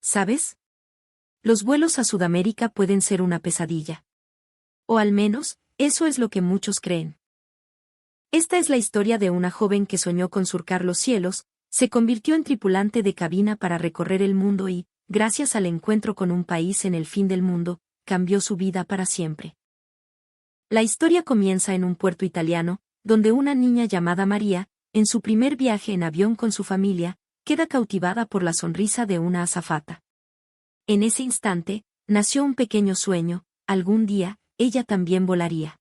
¿sabes? Los vuelos a Sudamérica pueden ser una pesadilla. O al menos, eso es lo que muchos creen. Esta es la historia de una joven que soñó con surcar los cielos, se convirtió en tripulante de cabina para recorrer el mundo y, gracias al encuentro con un país en el fin del mundo, cambió su vida para siempre. La historia comienza en un puerto italiano, donde una niña llamada María, en su primer viaje en avión con su familia, queda cautivada por la sonrisa de una azafata. En ese instante, nació un pequeño sueño: algún día, ella también volaría.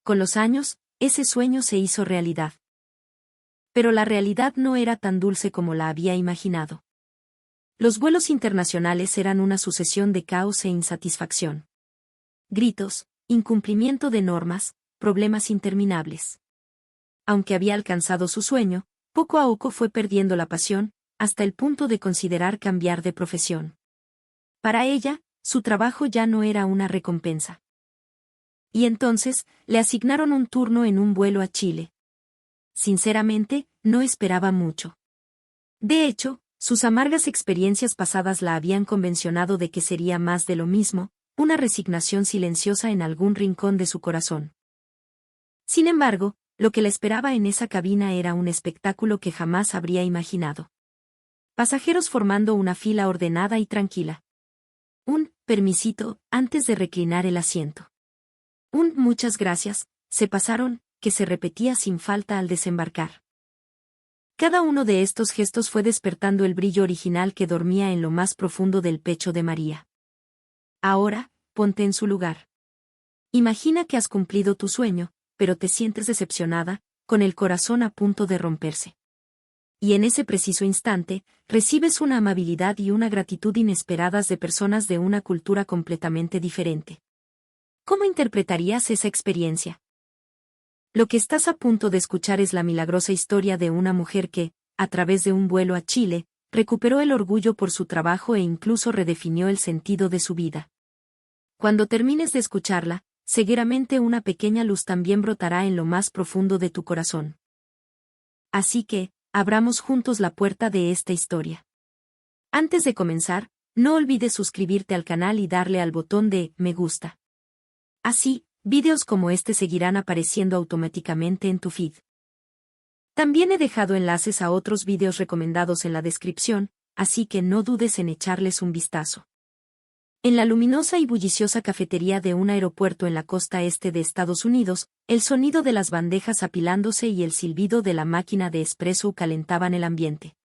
Con los años, ese sueño se hizo realidad. Pero la realidad no era tan dulce como la había imaginado. Los vuelos internacionales eran una sucesión de caos e insatisfacción. Gritos, incumplimiento de normas, problemas interminables. Aunque había alcanzado su sueño, poco a poco fue perdiendo la pasión, hasta el punto de considerar cambiar de profesión. Para ella, su trabajo ya no era una recompensa. Y entonces, le asignaron un turno en un vuelo a Chile. Sinceramente, no esperaba mucho. De hecho, sus amargas experiencias pasadas la habían convencionado de que sería más de lo mismo, una resignación silenciosa en algún rincón de su corazón. Sin embargo, lo que la esperaba en esa cabina era un espectáculo que jamás habría imaginado. Pasajeros formando una fila ordenada y tranquila. Un permisito antes de reclinar el asiento. Un muchas gracias, se pasaron, que se repetía sin falta al desembarcar. Cada uno de estos gestos fue despertando el brillo original que dormía en lo más profundo del pecho de María. Ahora, ponte en su lugar. Imagina que has cumplido tu sueño, pero te sientes decepcionada, con el corazón a punto de romperse. Y en ese preciso instante, recibes una amabilidad y una gratitud inesperadas de personas de una cultura completamente diferente. ¿Cómo interpretarías esa experiencia? Lo que estás a punto de escuchar es la milagrosa historia de una mujer que, a través de un vuelo a Chile, recuperó el orgullo por su trabajo e incluso redefinió el sentido de su vida. Cuando termines de escucharla, seguramente una pequeña luz también brotará en lo más profundo de tu corazón. Así que, abramos juntos la puerta de esta historia. Antes de comenzar, no olvides suscribirte al canal y darle al botón de me gusta. Así, vídeos como este seguirán apareciendo automáticamente en tu feed. También he dejado enlaces a otros vídeos recomendados en la descripción, así que no dudes en echarles un vistazo. En la luminosa y bulliciosa cafetería de un aeropuerto en la costa este de Estados Unidos, el sonido de las bandejas apilándose y el silbido de la máquina de espresso calentaban el ambiente.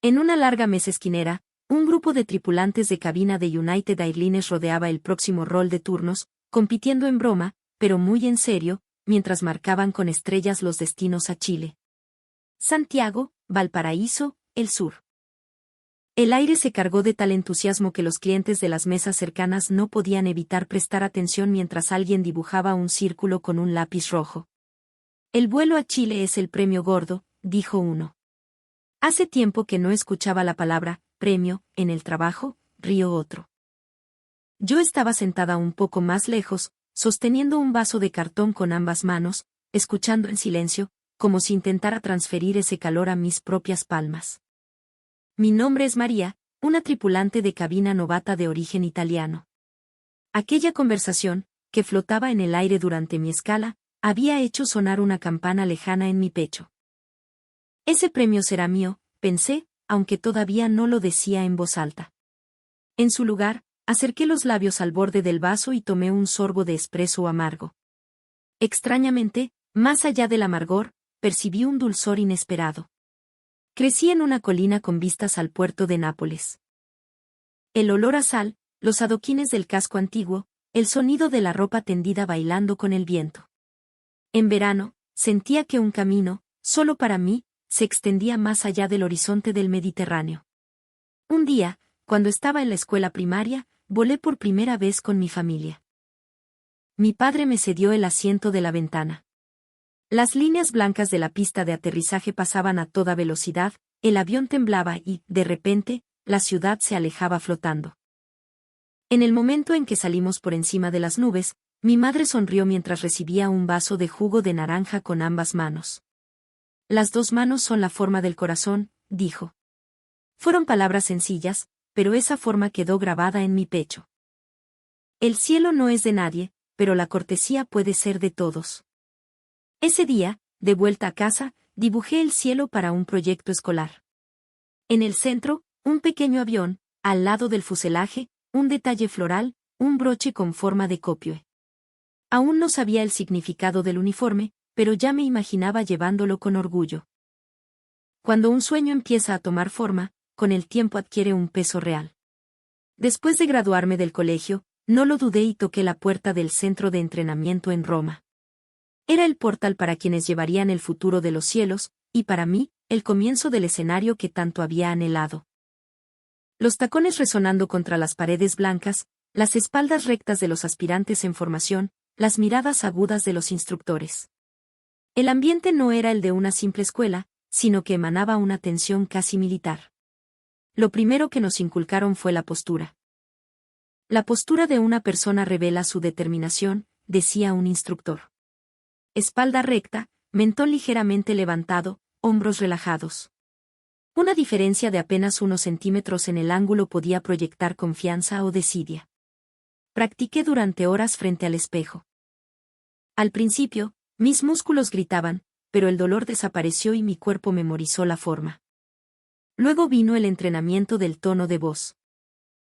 En una larga mesa esquinera, un grupo de tripulantes de cabina de United Airlines rodeaba el próximo rol de turnos, compitiendo en broma, pero muy en serio, mientras marcaban con estrellas los destinos a Chile. Santiago, Valparaíso, el sur. El aire se cargó de tal entusiasmo que los clientes de las mesas cercanas no podían evitar prestar atención mientras alguien dibujaba un círculo con un lápiz rojo. El vuelo a Chile es el premio gordo, dijo uno. Hace tiempo que no escuchaba la palabra premio en el trabajo, rió otro. Yo estaba sentada un poco más lejos, sosteniendo un vaso de cartón con ambas manos, escuchando en silencio, como si intentara transferir ese calor a mis propias palmas. Mi nombre es María, una tripulante de cabina novata de origen italiano. Aquella conversación, que flotaba en el aire durante mi escala, había hecho sonar una campana lejana en mi pecho. Ese premio será mío, pensé, aunque todavía no lo decía en voz alta. En su lugar, acerqué los labios al borde del vaso y tomé un sorbo de espresso amargo. Extrañamente, más allá del amargor, percibí un dulzor inesperado. Crecí en una colina con vistas al puerto de Nápoles. El olor a sal, los adoquines del casco antiguo, el sonido de la ropa tendida bailando con el viento. En verano, sentía que un camino, solo para mí, se extendía más allá del horizonte del Mediterráneo. Un día, cuando estaba en la escuela primaria, volé por primera vez con mi familia. Mi padre me cedió el asiento de la ventana. Las líneas blancas de la pista de aterrizaje pasaban a toda velocidad, el avión temblaba y, de repente, la ciudad se alejaba flotando. En el momento en que salimos por encima de las nubes, mi madre sonrió mientras recibía un vaso de jugo de naranja con ambas manos. Las dos manos son la forma del corazón, dijo. Fueron palabras sencillas, pero esa forma quedó grabada en mi pecho. El cielo no es de nadie, pero la cortesía puede ser de todos. Ese día, de vuelta a casa, dibujé el cielo para un proyecto escolar. En el centro, un pequeño avión, al lado del fuselaje, un detalle floral, un broche con forma de copioe. Aún no sabía el significado del uniforme, pero ya me imaginaba llevándolo con orgullo. Cuando un sueño empieza a tomar forma, con el tiempo adquiere un peso real. Después de graduarme del colegio, no lo dudé y toqué la puerta del centro de entrenamiento en Roma. Era el portal para quienes llevarían el futuro de los cielos, y para mí, el comienzo del escenario que tanto había anhelado. Los tacones resonando contra las paredes blancas, las espaldas rectas de los aspirantes en formación, las miradas agudas de los instructores. El ambiente no era el de una simple escuela, sino que emanaba una tensión casi militar. Lo primero que nos inculcaron fue la postura. La postura de una persona revela su determinación, decía un instructor. Espalda recta, mentón ligeramente levantado, hombros relajados. Una diferencia de apenas unos centímetros en el ángulo podía proyectar confianza o desidia. Practiqué durante horas frente al espejo. Al principio, mis músculos gritaban, pero el dolor desapareció y mi cuerpo memorizó la forma. Luego vino el entrenamiento del tono de voz.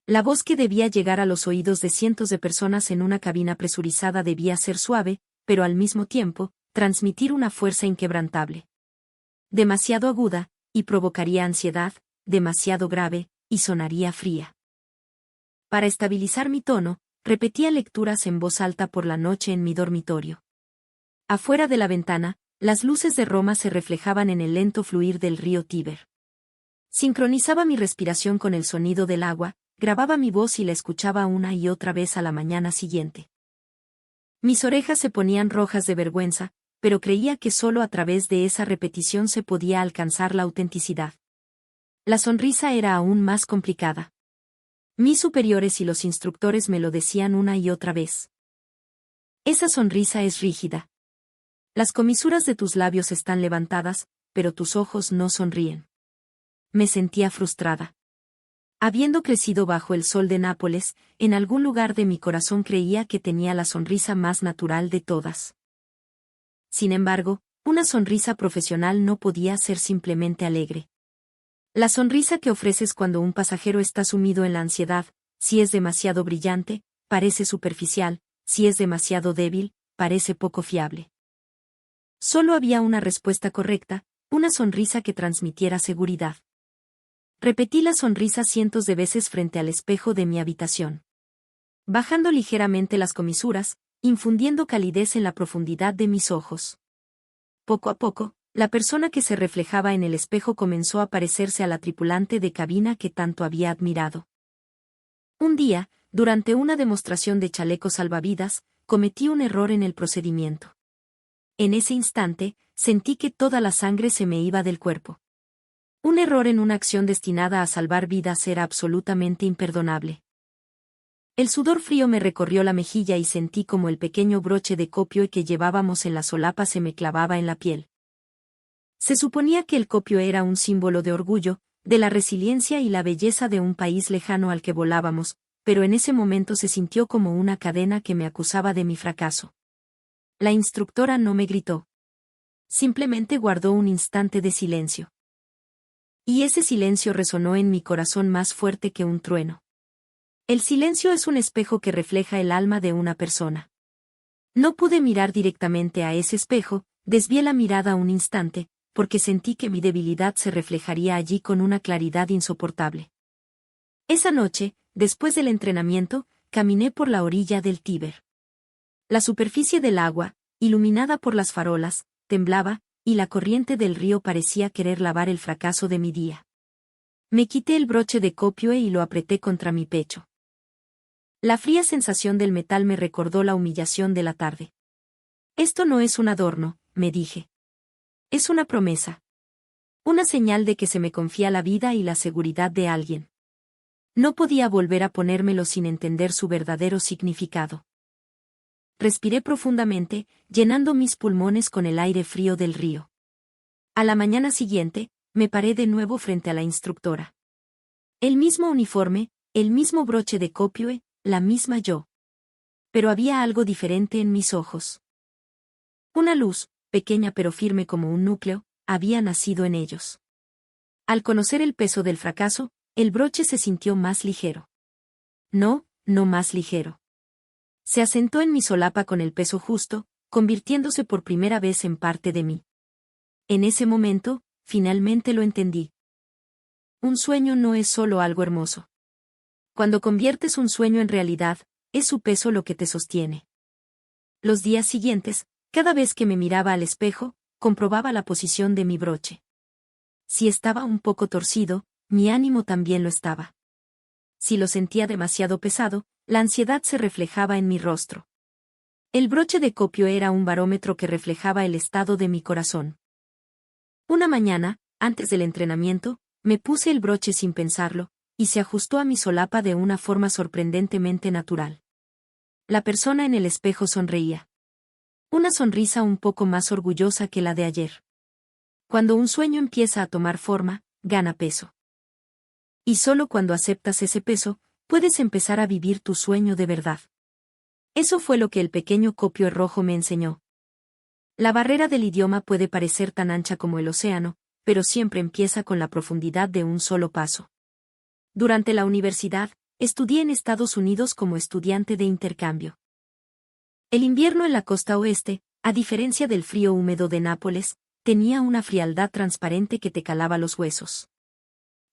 La voz que debía llegar a los oídos de cientos de personas en una cabina presurizada debía ser suave, pero al mismo tiempo, transmitir una fuerza inquebrantable. Demasiado aguda, y provocaría ansiedad, demasiado grave, y sonaría fría. Para estabilizar mi tono, repetía lecturas en voz alta por la noche en mi dormitorio. Afuera de la ventana, las luces de Roma se reflejaban en el lento fluir del río Tíber. Sincronizaba mi respiración con el sonido del agua, grababa mi voz y la escuchaba una y otra vez a la mañana siguiente. Mis orejas se ponían rojas de vergüenza, pero creía que solo a través de esa repetición se podía alcanzar la autenticidad. La sonrisa era aún más complicada. Mis superiores y los instructores me lo decían una y otra vez. Esa sonrisa es rígida. Las comisuras de tus labios están levantadas, pero tus ojos no sonríen. Me sentía frustrada. Habiendo crecido bajo el sol de Nápoles, en algún lugar de mi corazón creía que tenía la sonrisa más natural de todas. Sin embargo, una sonrisa profesional no podía ser simplemente alegre. La sonrisa que ofreces cuando un pasajero está sumido en la ansiedad, si es demasiado brillante, parece superficial, si es demasiado débil, parece poco fiable. Solo había una respuesta correcta, una sonrisa que transmitiera seguridad. Repetí la sonrisa cientos de veces frente al espejo de mi habitación. Bajando ligeramente las comisuras, infundiendo calidez en la profundidad de mis ojos. Poco a poco, la persona que se reflejaba en el espejo comenzó a parecerse a la tripulante de cabina que tanto había admirado. Un día, durante una demostración de chalecos salvavidas, cometí un error en el procedimiento. En ese instante, sentí que toda la sangre se me iba del cuerpo. Un error en una acción destinada a salvar vidas era absolutamente imperdonable. El sudor frío me recorrió la mejilla y sentí como el pequeño broche de copioe que llevábamos en la solapa se me clavaba en la piel. Se suponía que el copioe era un símbolo de orgullo, de la resiliencia y la belleza de un país lejano al que volábamos, pero en ese momento se sintió como una cadena que me acusaba de mi fracaso. La instructora no me gritó. Simplemente guardó un instante de silencio. Y ese silencio resonó en mi corazón más fuerte que un trueno. El silencio es un espejo que refleja el alma de una persona. No pude mirar directamente a ese espejo, desvié la mirada un instante, porque sentí que mi debilidad se reflejaría allí con una claridad insoportable. Esa noche, después del entrenamiento, caminé por la orilla del Tíber. La superficie del agua, iluminada por las farolas, temblaba, y la corriente del río parecía querer lavar el fracaso de mi día. Me quité el broche de copioe y lo apreté contra mi pecho. La fría sensación del metal me recordó la humillación de la tarde. Esto no es un adorno, me dije. Es una promesa. Una señal de que se me confía la vida y la seguridad de alguien. No podía volver a ponérmelo sin entender su verdadero significado. Respiré profundamente, llenando mis pulmones con el aire frío del río. A la mañana siguiente, me paré de nuevo frente a la instructora. El mismo uniforme, el mismo broche de copioe, la misma yo. Pero había algo diferente en mis ojos. Una luz, pequeña pero firme como un núcleo, había nacido en ellos. Al conocer el peso del fracaso, el broche se sintió más ligero. No, no más ligero. Se asentó en mi solapa con el peso justo, convirtiéndose por primera vez en parte de mí. En ese momento, finalmente lo entendí. Un sueño no es solo algo hermoso. Cuando conviertes un sueño en realidad, es su peso lo que te sostiene. Los días siguientes, cada vez que me miraba al espejo, comprobaba la posición de mi broche. Si estaba un poco torcido, mi ánimo también lo estaba. Si lo sentía demasiado pesado, la ansiedad se reflejaba en mi rostro. El broche de copio era un barómetro que reflejaba el estado de mi corazón. Una mañana, antes del entrenamiento, me puse el broche sin pensarlo, y se ajustó a mi solapa de una forma sorprendentemente natural. La persona en el espejo sonreía. Una sonrisa un poco más orgullosa que la de ayer. Cuando un sueño empieza a tomar forma, gana peso. Y solo cuando aceptas ese peso, puedes empezar a vivir tu sueño de verdad. Eso fue lo que el pequeño copio rojo me enseñó. La barrera del idioma puede parecer tan ancha como el océano, pero siempre empieza con la profundidad de un solo paso. Durante la universidad, estudié en Estados Unidos como estudiante de intercambio. El invierno en la costa oeste, a diferencia del frío húmedo de Nápoles, tenía una frialdad transparente que te calaba los huesos.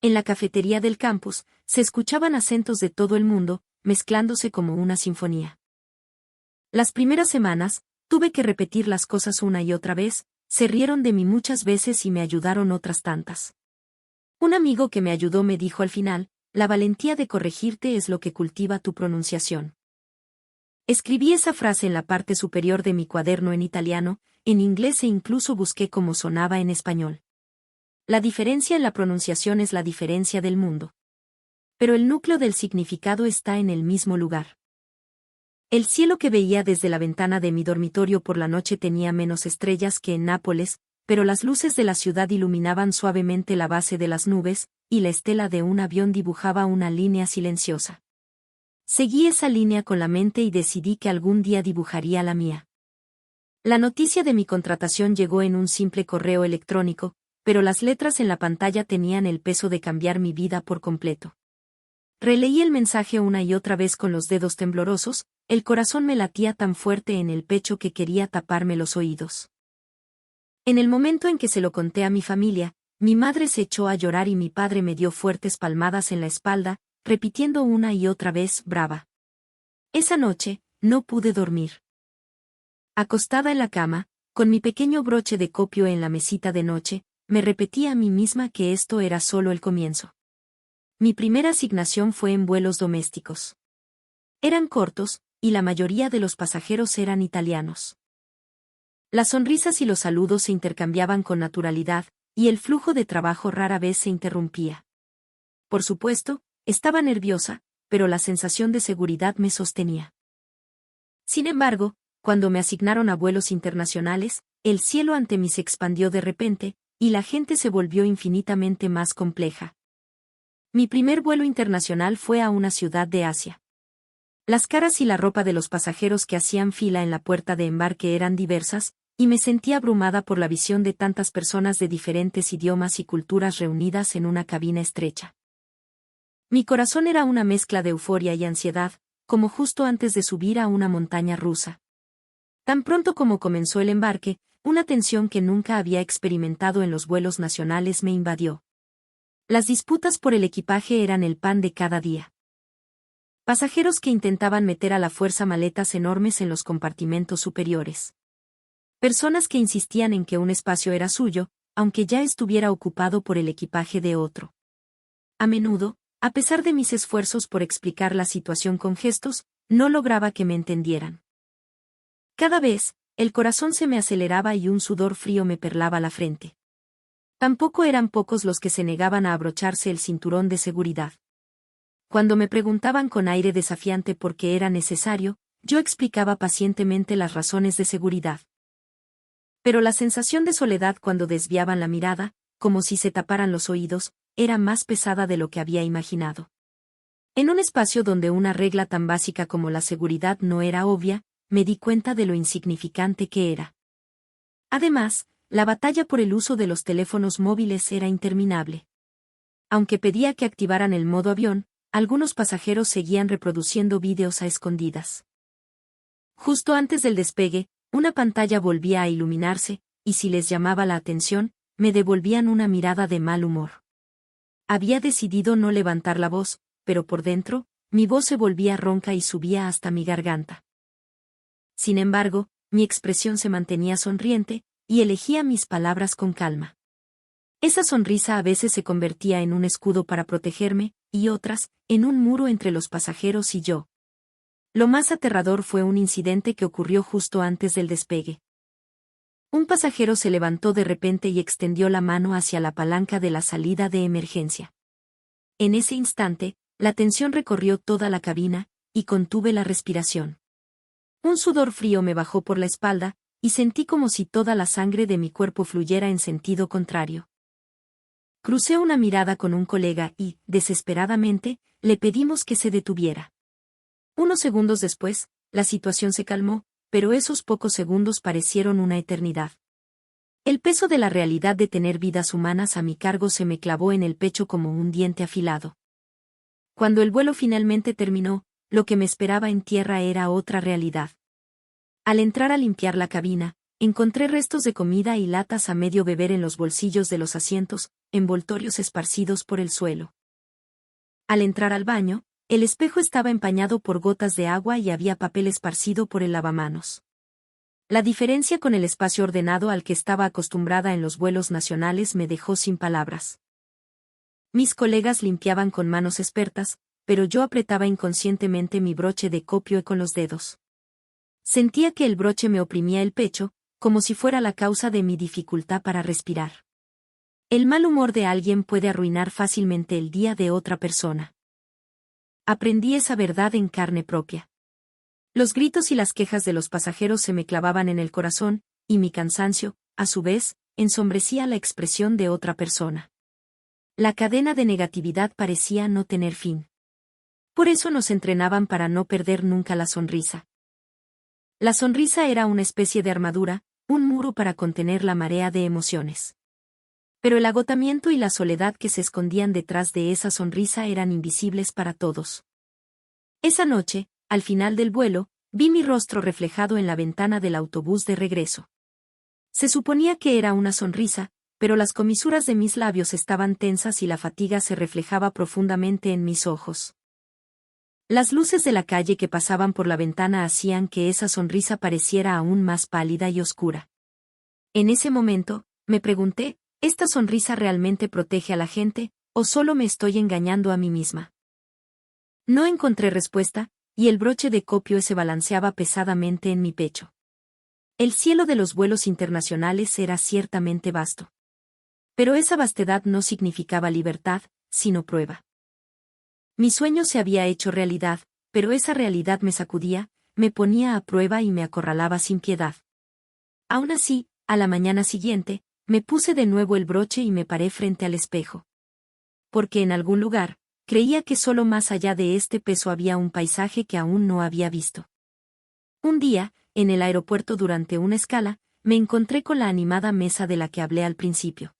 En la cafetería del campus, se escuchaban acentos de todo el mundo, mezclándose como una sinfonía. Las primeras semanas, tuve que repetir las cosas una y otra vez, se rieron de mí muchas veces y me ayudaron otras tantas. Un amigo que me ayudó me dijo al final, la valentía de corregirte es lo que cultiva tu pronunciación. Escribí esa frase en la parte superior de mi cuaderno en italiano, en inglés e incluso busqué cómo sonaba en español. La diferencia en la pronunciación es la diferencia del mundo. Pero el núcleo del significado está en el mismo lugar. El cielo que veía desde la ventana de mi dormitorio por la noche tenía menos estrellas que en Nápoles, pero las luces de la ciudad iluminaban suavemente la base de las nubes, y la estela de un avión dibujaba una línea silenciosa. Seguí esa línea con la mente y decidí que algún día dibujaría la mía. La noticia de mi contratación llegó en un simple correo electrónico, pero las letras en la pantalla tenían el peso de cambiar mi vida por completo. Releí el mensaje una y otra vez con los dedos temblorosos, el corazón me latía tan fuerte en el pecho que quería taparme los oídos. En el momento en que se lo conté a mi familia, mi madre se echó a llorar y mi padre me dio fuertes palmadas en la espalda, repitiendo una y otra vez, brava. Esa noche, no pude dormir. Acostada en la cama, con mi pequeño broche de copio en la mesita de noche, me repetí a mí misma que esto era solo el comienzo. Mi primera asignación fue en vuelos domésticos. Eran cortos, y la mayoría de los pasajeros eran italianos. Las sonrisas y los saludos se intercambiaban con naturalidad, y el flujo de trabajo rara vez se interrumpía. Por supuesto, estaba nerviosa, pero la sensación de seguridad me sostenía. Sin embargo, cuando me asignaron a vuelos internacionales, el cielo ante mí se expandió de repente, y la gente se volvió infinitamente más compleja. Mi primer vuelo internacional fue a una ciudad de Asia. Las caras y la ropa de los pasajeros que hacían fila en la puerta de embarque eran diversas, y me sentí abrumada por la visión de tantas personas de diferentes idiomas y culturas reunidas en una cabina estrecha. Mi corazón era una mezcla de euforia y ansiedad, como justo antes de subir a una montaña rusa. Tan pronto como comenzó el embarque, una tensión que nunca había experimentado en los vuelos nacionales me invadió. Las disputas por el equipaje eran el pan de cada día. Pasajeros que intentaban meter a la fuerza maletas enormes en los compartimentos superiores. Personas que insistían en que un espacio era suyo, aunque ya estuviera ocupado por el equipaje de otro. A menudo, a pesar de mis esfuerzos por explicar la situación con gestos, no lograba que me entendieran. Cada vez, el corazón se me aceleraba y un sudor frío me perlaba la frente. Tampoco eran pocos los que se negaban a abrocharse el cinturón de seguridad. Cuando me preguntaban con aire desafiante por qué era necesario, yo explicaba pacientemente las razones de seguridad. Pero la sensación de soledad cuando desviaban la mirada, como si se taparan los oídos, era más pesada de lo que había imaginado. En un espacio donde una regla tan básica como la seguridad no era obvia, me di cuenta de lo insignificante que era. Además, la batalla por el uso de los teléfonos móviles era interminable. Aunque pedía que activaran el modo avión, algunos pasajeros seguían reproduciendo vídeos a escondidas. Justo antes del despegue, una pantalla volvía a iluminarse, y si les llamaba la atención, me devolvían una mirada de mal humor. Había decidido no levantar la voz, pero por dentro, mi voz se volvía ronca y subía hasta mi garganta. Sin embargo, mi expresión se mantenía sonriente, y elegía mis palabras con calma. Esa sonrisa a veces se convertía en un escudo para protegerme, y otras, en un muro entre los pasajeros y yo. Lo más aterrador fue un incidente que ocurrió justo antes del despegue. Un pasajero se levantó de repente y extendió la mano hacia la palanca de la salida de emergencia. En ese instante, la tensión recorrió toda la cabina, y contuve la respiración. Un sudor frío me bajó por la espalda, y sentí como si toda la sangre de mi cuerpo fluyera en sentido contrario. Crucé una mirada con un colega y, desesperadamente, le pedimos que se detuviera. Unos segundos después, la situación se calmó, pero esos pocos segundos parecieron una eternidad. El peso de la realidad de tener vidas humanas a mi cargo se me clavó en el pecho como un diente afilado. Cuando el vuelo finalmente terminó, lo que me esperaba en tierra era otra realidad. Al entrar a limpiar la cabina, encontré restos de comida y latas a medio beber en los bolsillos de los asientos, envoltorios esparcidos por el suelo. Al entrar al baño, el espejo estaba empañado por gotas de agua y había papel esparcido por el lavamanos. La diferencia con el espacio ordenado al que estaba acostumbrada en los vuelos nacionales me dejó sin palabras. Mis colegas limpiaban con manos expertas, pero yo apretaba inconscientemente mi broche de copio con los dedos. Sentía que el broche me oprimía el pecho, como si fuera la causa de mi dificultad para respirar. El mal humor de alguien puede arruinar fácilmente el día de otra persona. Aprendí esa verdad en carne propia. Los gritos y las quejas de los pasajeros se me clavaban en el corazón, y mi cansancio, a su vez, ensombrecía la expresión de otra persona. La cadena de negatividad parecía no tener fin. Por eso nos entrenaban para no perder nunca la sonrisa. La sonrisa era una especie de armadura, un muro para contener la marea de emociones. Pero el agotamiento y la soledad que se escondían detrás de esa sonrisa eran invisibles para todos. Esa noche, al final del vuelo, vi mi rostro reflejado en la ventana del autobús de regreso. Se suponía que era una sonrisa, pero las comisuras de mis labios estaban tensas y la fatiga se reflejaba profundamente en mis ojos. Las luces de la calle que pasaban por la ventana hacían que esa sonrisa pareciera aún más pálida y oscura. En ese momento, me pregunté, ¿esta sonrisa realmente protege a la gente, o solo me estoy engañando a mí misma? No encontré respuesta, y el broche de copio se balanceaba pesadamente en mi pecho. El cielo de los vuelos internacionales era ciertamente vasto. Pero esa vastedad no significaba libertad, sino prueba. Mi sueño se había hecho realidad, pero esa realidad me sacudía, me ponía a prueba y me acorralaba sin piedad. Aún así, a la mañana siguiente, me puse de nuevo el broche y me paré frente al espejo. Porque en algún lugar, creía que solo más allá de este peso había un paisaje que aún no había visto. Un día, en el aeropuerto durante una escala, me encontré con la animada mesa de la que hablé al principio.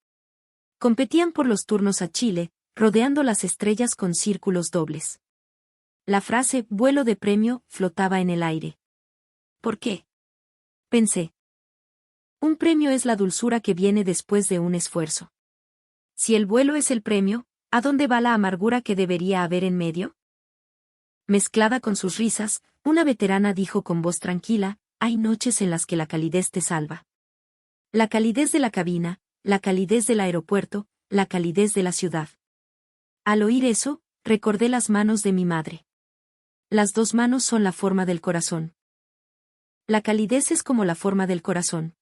Competían por los turnos a Chile, rodeando las estrellas con círculos dobles. La frase «vuelo de premio» flotaba en el aire. ¿Por qué? Pensé. Un premio es la dulzura que viene después de un esfuerzo. Si el vuelo es el premio, ¿a dónde va la amargura que debería haber en medio? Mezclada con sus risas, una veterana dijo con voz tranquila, hay noches en las que la calidez te salva. La calidez de la cabina, la calidez del aeropuerto, la calidez de la ciudad. Al oír eso, recordé las manos de mi madre. Las dos manos son la forma del corazón. La calidez es como la forma del corazón.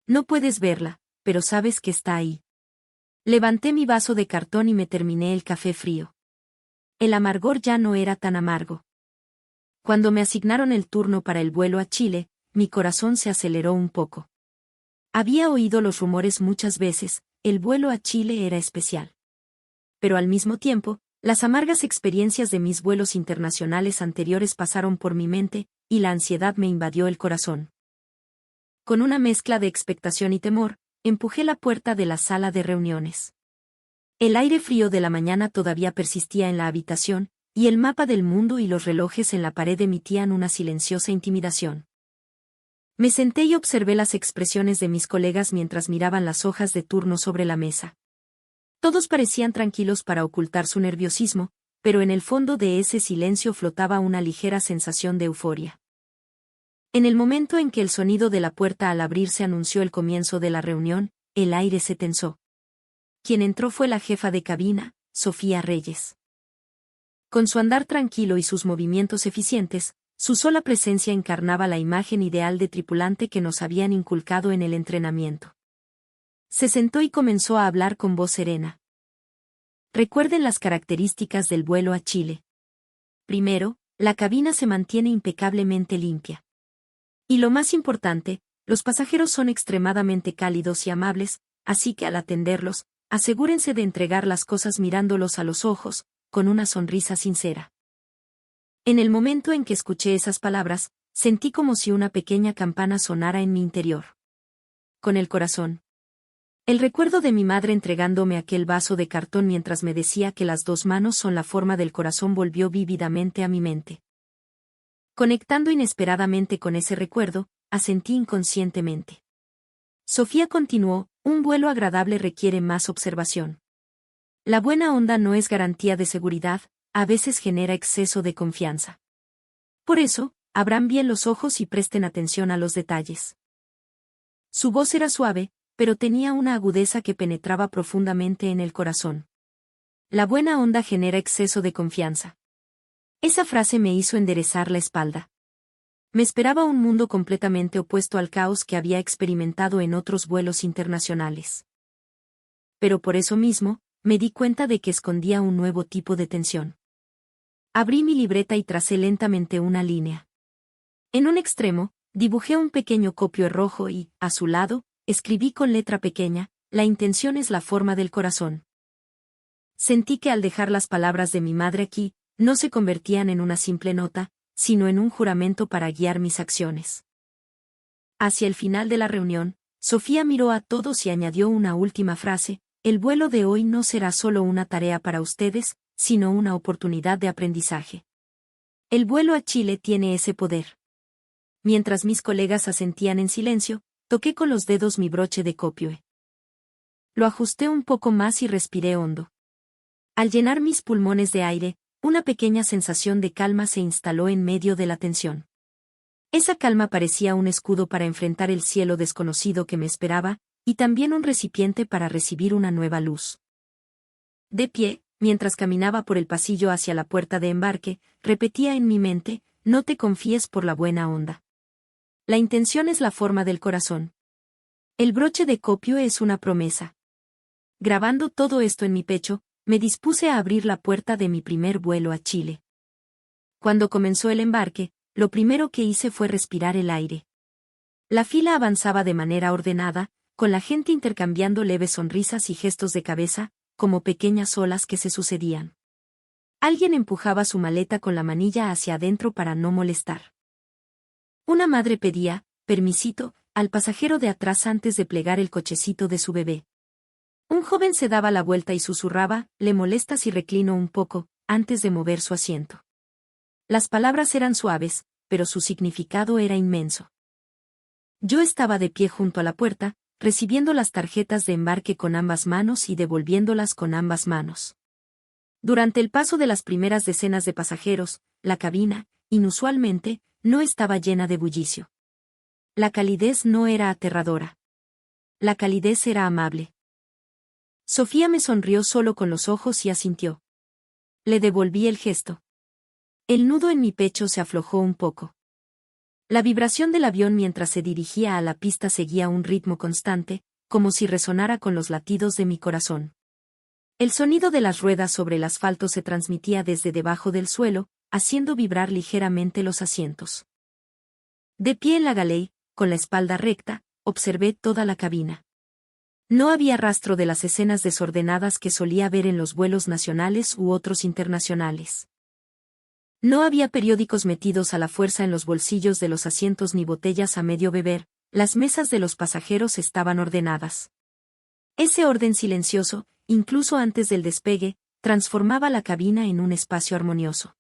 No puedes verla, pero sabes que está ahí. Levanté mi vaso de cartón y me terminé el café frío. El amargor ya no era tan amargo. Cuando me asignaron el turno para el vuelo a Chile, mi corazón se aceleró un poco. Había oído los rumores muchas veces, el vuelo a Chile era especial. pero al mismo tiempo, las amargas experiencias de mis vuelos internacionales anteriores pasaron por mi mente, y la ansiedad me invadió el corazón. Con una mezcla de expectación y temor, empujé la puerta de la sala de reuniones. El aire frío de la mañana todavía persistía en la habitación, y el mapa del mundo y los relojes en la pared emitían una silenciosa intimidación. Me senté y observé las expresiones de mis colegas mientras miraban las hojas de turno sobre la mesa. Todos parecían tranquilos para ocultar su nerviosismo, pero en el fondo de ese silencio flotaba una ligera sensación de euforia. En el momento en que el sonido de la puerta al abrirse anunció el comienzo de la reunión, el aire se tensó. Quien entró fue la jefa de cabina, Sofía Reyes. Con su andar tranquilo y sus movimientos eficientes, su sola presencia encarnaba la imagen ideal de tripulante que nos habían inculcado en el entrenamiento. Se sentó y comenzó a hablar con voz serena. Recuerden las características del vuelo a Chile. Primero, la cabina se mantiene impecablemente limpia. Y lo más importante, los pasajeros son extremadamente cálidos y amables, así que al atenderlos, asegúrense de entregar las cosas mirándolos a los ojos, con una sonrisa sincera. En el momento en que escuché esas palabras, sentí como si una pequeña campana sonara en mi interior. Con el corazón. El recuerdo de mi madre entregándome aquel vaso de cartón mientras me decía que las dos manos son la forma del corazón volvió vívidamente a mi mente. Conectando inesperadamente con ese recuerdo, asentí inconscientemente. Sofía continuó, un vuelo agradable requiere más observación. La buena onda no es garantía de seguridad, a veces genera exceso de confianza. Por eso, abran bien los ojos y presten atención a los detalles. Su voz era suave, pero tenía una agudeza que penetraba profundamente en el corazón. La buena onda genera exceso de confianza. Esa frase me hizo enderezar la espalda. Me esperaba un mundo completamente opuesto al caos que había experimentado en otros vuelos internacionales. Pero por eso mismo, me di cuenta de que escondía un nuevo tipo de tensión. Abrí mi libreta y tracé lentamente una línea. En un extremo, dibujé un pequeño copio rojo y, a su lado, escribí con letra pequeña, la intención es la forma del corazón. Sentí que al dejar las palabras de mi madre aquí, no se convertían en una simple nota, sino en un juramento para guiar mis acciones. Hacia el final de la reunión, Sofía miró a todos y añadió una última frase, el vuelo de hoy no será solo una tarea para ustedes, sino una oportunidad de aprendizaje. El vuelo a Chile tiene ese poder. Mientras mis colegas asentían en silencio, toqué con los dedos mi broche de copioe. Lo ajusté un poco más y respiré hondo. Al llenar mis pulmones de aire, una pequeña sensación de calma se instaló en medio de la tensión. Esa calma parecía un escudo para enfrentar el cielo desconocido que me esperaba, y también un recipiente para recibir una nueva luz. De pie, mientras caminaba por el pasillo hacia la puerta de embarque, repetía en mi mente, no te confíes por la buena onda. La intención es la forma del corazón. El broche de copio es una promesa. Grabando todo esto en mi pecho, me dispuse a abrir la puerta de mi primer vuelo a Chile. Cuando comenzó el embarque, lo primero que hice fue respirar el aire. La fila avanzaba de manera ordenada, con la gente intercambiando leves sonrisas y gestos de cabeza, como pequeñas olas que se sucedían. Alguien empujaba su maleta con la manilla hacia adentro para no molestar. Una madre pedía, permisito, al pasajero de atrás antes de plegar el cochecito de su bebé. Un joven se daba la vuelta y susurraba, le molesta si reclino un poco, antes de mover su asiento. Las palabras eran suaves, pero su significado era inmenso. Yo estaba de pie junto a la puerta, recibiendo las tarjetas de embarque con ambas manos y devolviéndolas con ambas manos. Durante el paso de las primeras decenas de pasajeros, la cabina, inusualmente, no estaba llena de bullicio. La calidez no era aterradora. La calidez era amable. Sofía me sonrió solo con los ojos y asintió. Le devolví el gesto. El nudo en mi pecho se aflojó un poco. La vibración del avión mientras se dirigía a la pista seguía un ritmo constante, como si resonara con los latidos de mi corazón. El sonido de las ruedas sobre el asfalto se transmitía desde debajo del suelo, haciendo vibrar ligeramente los asientos. De pie en la galería, con la espalda recta, observé toda la cabina. No había rastro de las escenas desordenadas que solía ver en los vuelos nacionales u otros internacionales. No había periódicos metidos a la fuerza en los bolsillos de los asientos ni botellas a medio beber, las mesas de los pasajeros estaban ordenadas. Ese orden silencioso, incluso antes del despegue, transformaba la cabina en un espacio armonioso.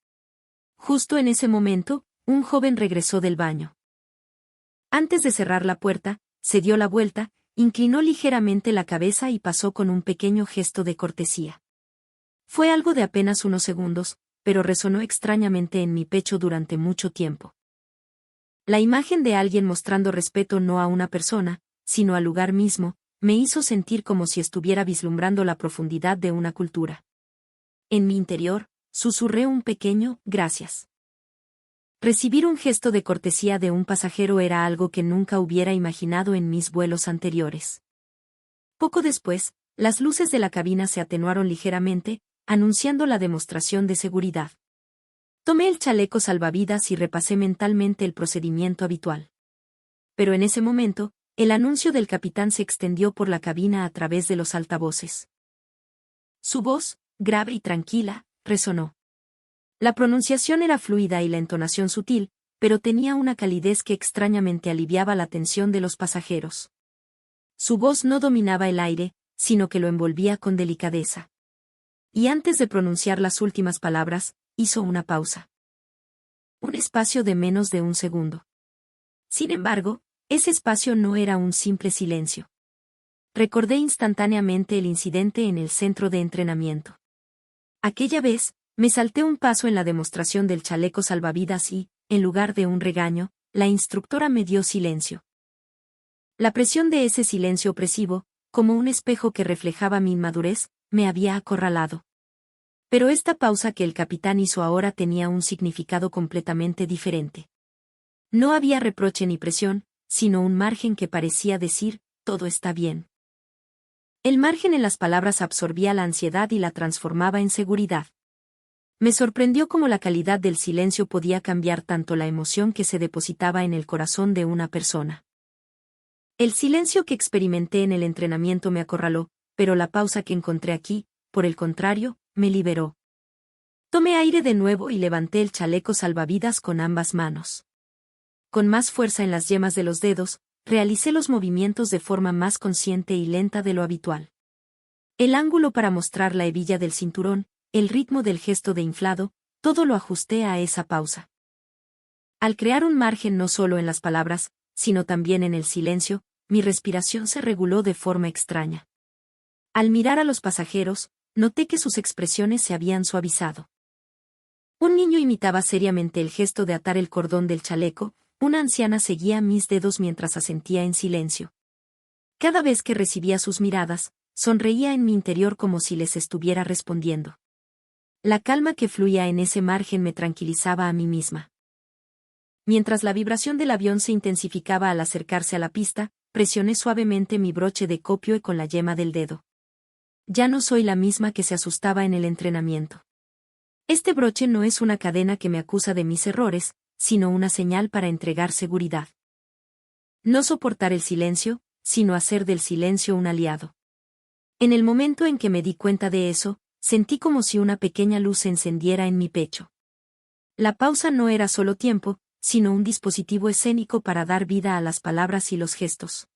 Justo en ese momento, un joven regresó del baño. Antes de cerrar la puerta, se dio la vuelta, inclinó ligeramente la cabeza y pasó con un pequeño gesto de cortesía. Fue algo de apenas unos segundos, pero resonó extrañamente en mi pecho durante mucho tiempo. La imagen de alguien mostrando respeto no a una persona, sino al lugar mismo, me hizo sentir como si estuviera vislumbrando la profundidad de una cultura. En mi interior, susurré un pequeño «gracias». Recibir un gesto de cortesía de un pasajero era algo que nunca hubiera imaginado en mis vuelos anteriores. Poco después, las luces de la cabina se atenuaron ligeramente, anunciando la demostración de seguridad. Tomé el chaleco salvavidas y repasé mentalmente el procedimiento habitual. Pero en ese momento, el anuncio del capitán se extendió por la cabina a través de los altavoces. Su voz, grave y tranquila, resonó. La pronunciación era fluida y la entonación sutil, pero tenía una calidez que extrañamente aliviaba la tensión de los pasajeros. Su voz no dominaba el aire, sino que lo envolvía con delicadeza. Y antes de pronunciar las últimas palabras, hizo una pausa. Un espacio de menos de un segundo. Sin embargo, ese espacio no era un simple silencio. Recordé instantáneamente el incidente en el centro de entrenamiento. Aquella vez, me salté un paso en la demostración del chaleco salvavidas y, en lugar de un regaño, la instructora me dio silencio. La presión de ese silencio opresivo, como un espejo que reflejaba mi inmadurez, me había acorralado. Pero esta pausa que el capitán hizo ahora tenía un significado completamente diferente. No había reproche ni presión, sino un margen que parecía decir, todo está bien. El margen en las palabras absorbía la ansiedad y la transformaba en seguridad. Me sorprendió cómo la calidad del silencio podía cambiar tanto la emoción que se depositaba en el corazón de una persona. El silencio que experimenté en el entrenamiento me acorraló, pero la pausa que encontré aquí, por el contrario, me liberó. Tomé aire de nuevo y levanté el chaleco salvavidas con ambas manos. Con más fuerza en las yemas de los dedos, realicé los movimientos de forma más consciente y lenta de lo habitual. El ángulo para mostrar la hebilla del cinturón, el ritmo del gesto de inflado, todo lo ajusté a esa pausa. Al crear un margen no solo en las palabras, sino también en el silencio, mi respiración se reguló de forma extraña. Al mirar a los pasajeros, noté que sus expresiones se habían suavizado. Un niño imitaba seriamente el gesto de atar el cordón del chaleco, una anciana seguía mis dedos mientras asentía en silencio. Cada vez que recibía sus miradas, sonreía en mi interior como si les estuviera respondiendo. La calma que fluía en ese margen me tranquilizaba a mí misma. Mientras la vibración del avión se intensificaba al acercarse a la pista, presioné suavemente mi broche de copio con la yema del dedo. Ya no soy la misma que se asustaba en el entrenamiento. Este broche no es una cadena que me acusa de mis errores, sino una señal para entregar seguridad. No soportar el silencio, sino hacer del silencio un aliado. En el momento en que me di cuenta de eso, sentí como si una pequeña luz se encendiera en mi pecho. La pausa no era solo tiempo, sino un dispositivo escénico para dar vida a las palabras y los gestos.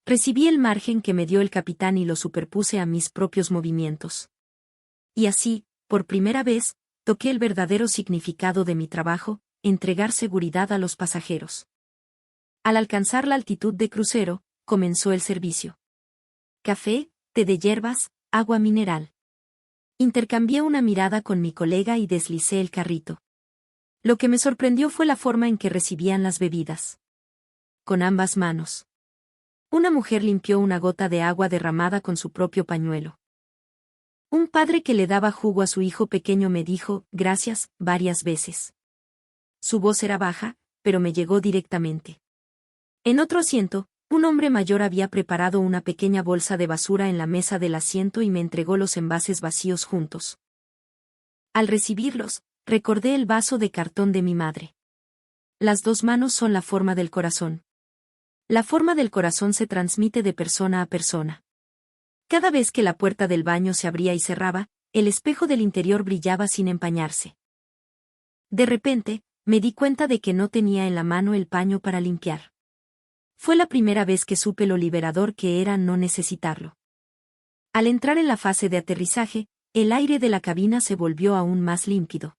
Recibí el margen que me dio el capitán y lo superpuse a mis propios movimientos. Y así, por primera vez, toqué el verdadero significado de mi trabajo, entregar seguridad a los pasajeros. Al alcanzar la altitud de crucero, comenzó el servicio. Café, té de hierbas, agua mineral. Intercambié una mirada con mi colega y deslicé el carrito. Lo que me sorprendió fue la forma en que recibían las bebidas. Con ambas manos. Una mujer limpió una gota de agua derramada con su propio pañuelo. Un padre que le daba jugo a su hijo pequeño me dijo, gracias, varias veces. Su voz era baja, pero me llegó directamente. En otro asiento, un hombre mayor había preparado una pequeña bolsa de basura en la mesa del asiento y me entregó los envases vacíos juntos. Al recibirlos, recordé el vaso de cartón de mi madre. Las dos manos son la forma del corazón. La forma del corazón se transmite de persona a persona. Cada vez que la puerta del baño se abría y cerraba, el espejo del interior brillaba sin empañarse. De repente, me di cuenta de que no tenía en la mano el paño para limpiar. Fue la primera vez que supe lo liberador que era no necesitarlo. Al entrar en la fase de aterrizaje, el aire de la cabina se volvió aún más límpido.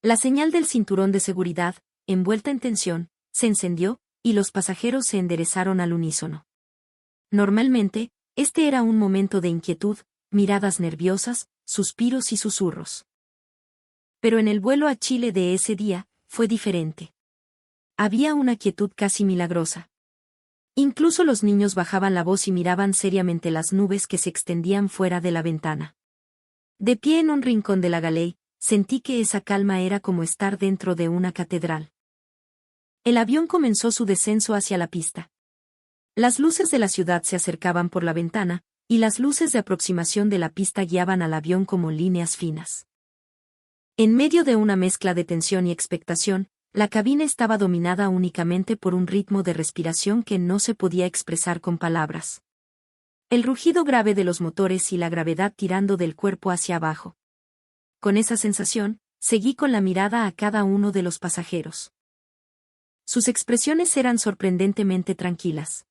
La señal del cinturón de seguridad, envuelta en tensión, se encendió, y los pasajeros se enderezaron al unísono. Normalmente, este era un momento de inquietud, miradas nerviosas, suspiros y susurros. Pero en el vuelo a Chile de ese día, fue diferente. Había una quietud casi milagrosa. Incluso los niños bajaban la voz y miraban seriamente las nubes que se extendían fuera de la ventana. De pie en un rincón de la galey, sentí que esa calma era como estar dentro de una catedral. El avión comenzó su descenso hacia la pista. Las luces de la ciudad se acercaban por la ventana, y las luces de aproximación de la pista guiaban al avión como líneas finas. En medio de una mezcla de tensión y expectación, la cabina estaba dominada únicamente por un ritmo de respiración que no se podía expresar con palabras. El rugido grave de los motores y la gravedad tirando del cuerpo hacia abajo. Con esa sensación, seguí con la mirada a cada uno de los pasajeros. Sus expresiones eran sorprendentemente tranquilas.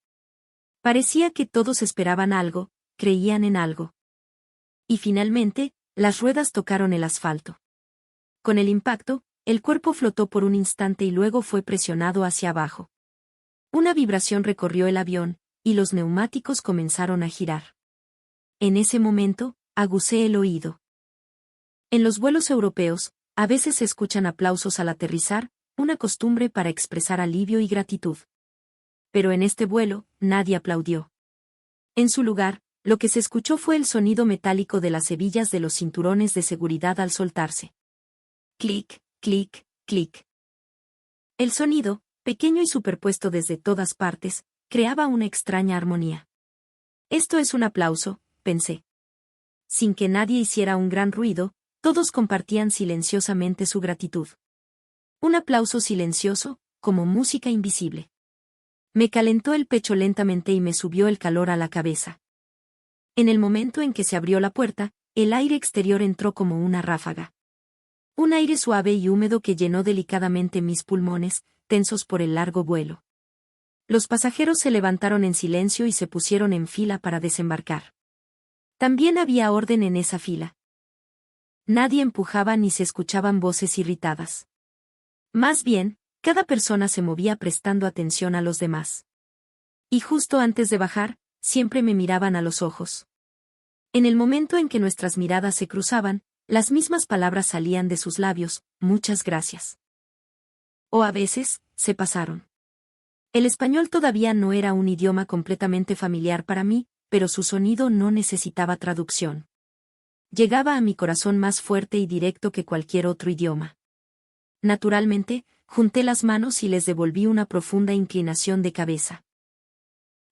Parecía que todos esperaban algo, creían en algo. Y finalmente, las ruedas tocaron el asfalto. Con el impacto, el cuerpo flotó por un instante y luego fue presionado hacia abajo. Una vibración recorrió el avión, y los neumáticos comenzaron a girar. En ese momento, agucé el oído. En los vuelos europeos, a veces se escuchan aplausos al aterrizar, una costumbre para expresar alivio y gratitud. Pero en este vuelo, nadie aplaudió. En su lugar, lo que se escuchó fue el sonido metálico de las hebillas de los cinturones de seguridad al soltarse. Clic, clic, clic. El sonido, pequeño y superpuesto desde todas partes, creaba una extraña armonía. Esto es un aplauso, pensé. Sin que nadie hiciera un gran ruido, todos compartían silenciosamente su gratitud. Un aplauso silencioso, como música invisible. Me calentó el pecho lentamente y me subió el calor a la cabeza. En el momento en que se abrió la puerta, el aire exterior entró como una ráfaga. Un aire suave y húmedo que llenó delicadamente mis pulmones, tensos por el largo vuelo. Los pasajeros se levantaron en silencio y se pusieron en fila para desembarcar. También había orden en esa fila. Nadie empujaba ni se escuchaban voces irritadas. Más bien, cada persona se movía prestando atención a los demás. Y justo antes de bajar, siempre me miraban a los ojos. En el momento en que nuestras miradas se cruzaban, las mismas palabras salían de sus labios, muchas gracias. O a veces, se pasaron. El español todavía no era un idioma completamente familiar para mí, pero su sonido no necesitaba traducción. Llegaba a mi corazón más fuerte y directo que cualquier otro idioma. Naturalmente, junté las manos y les devolví una profunda inclinación de cabeza.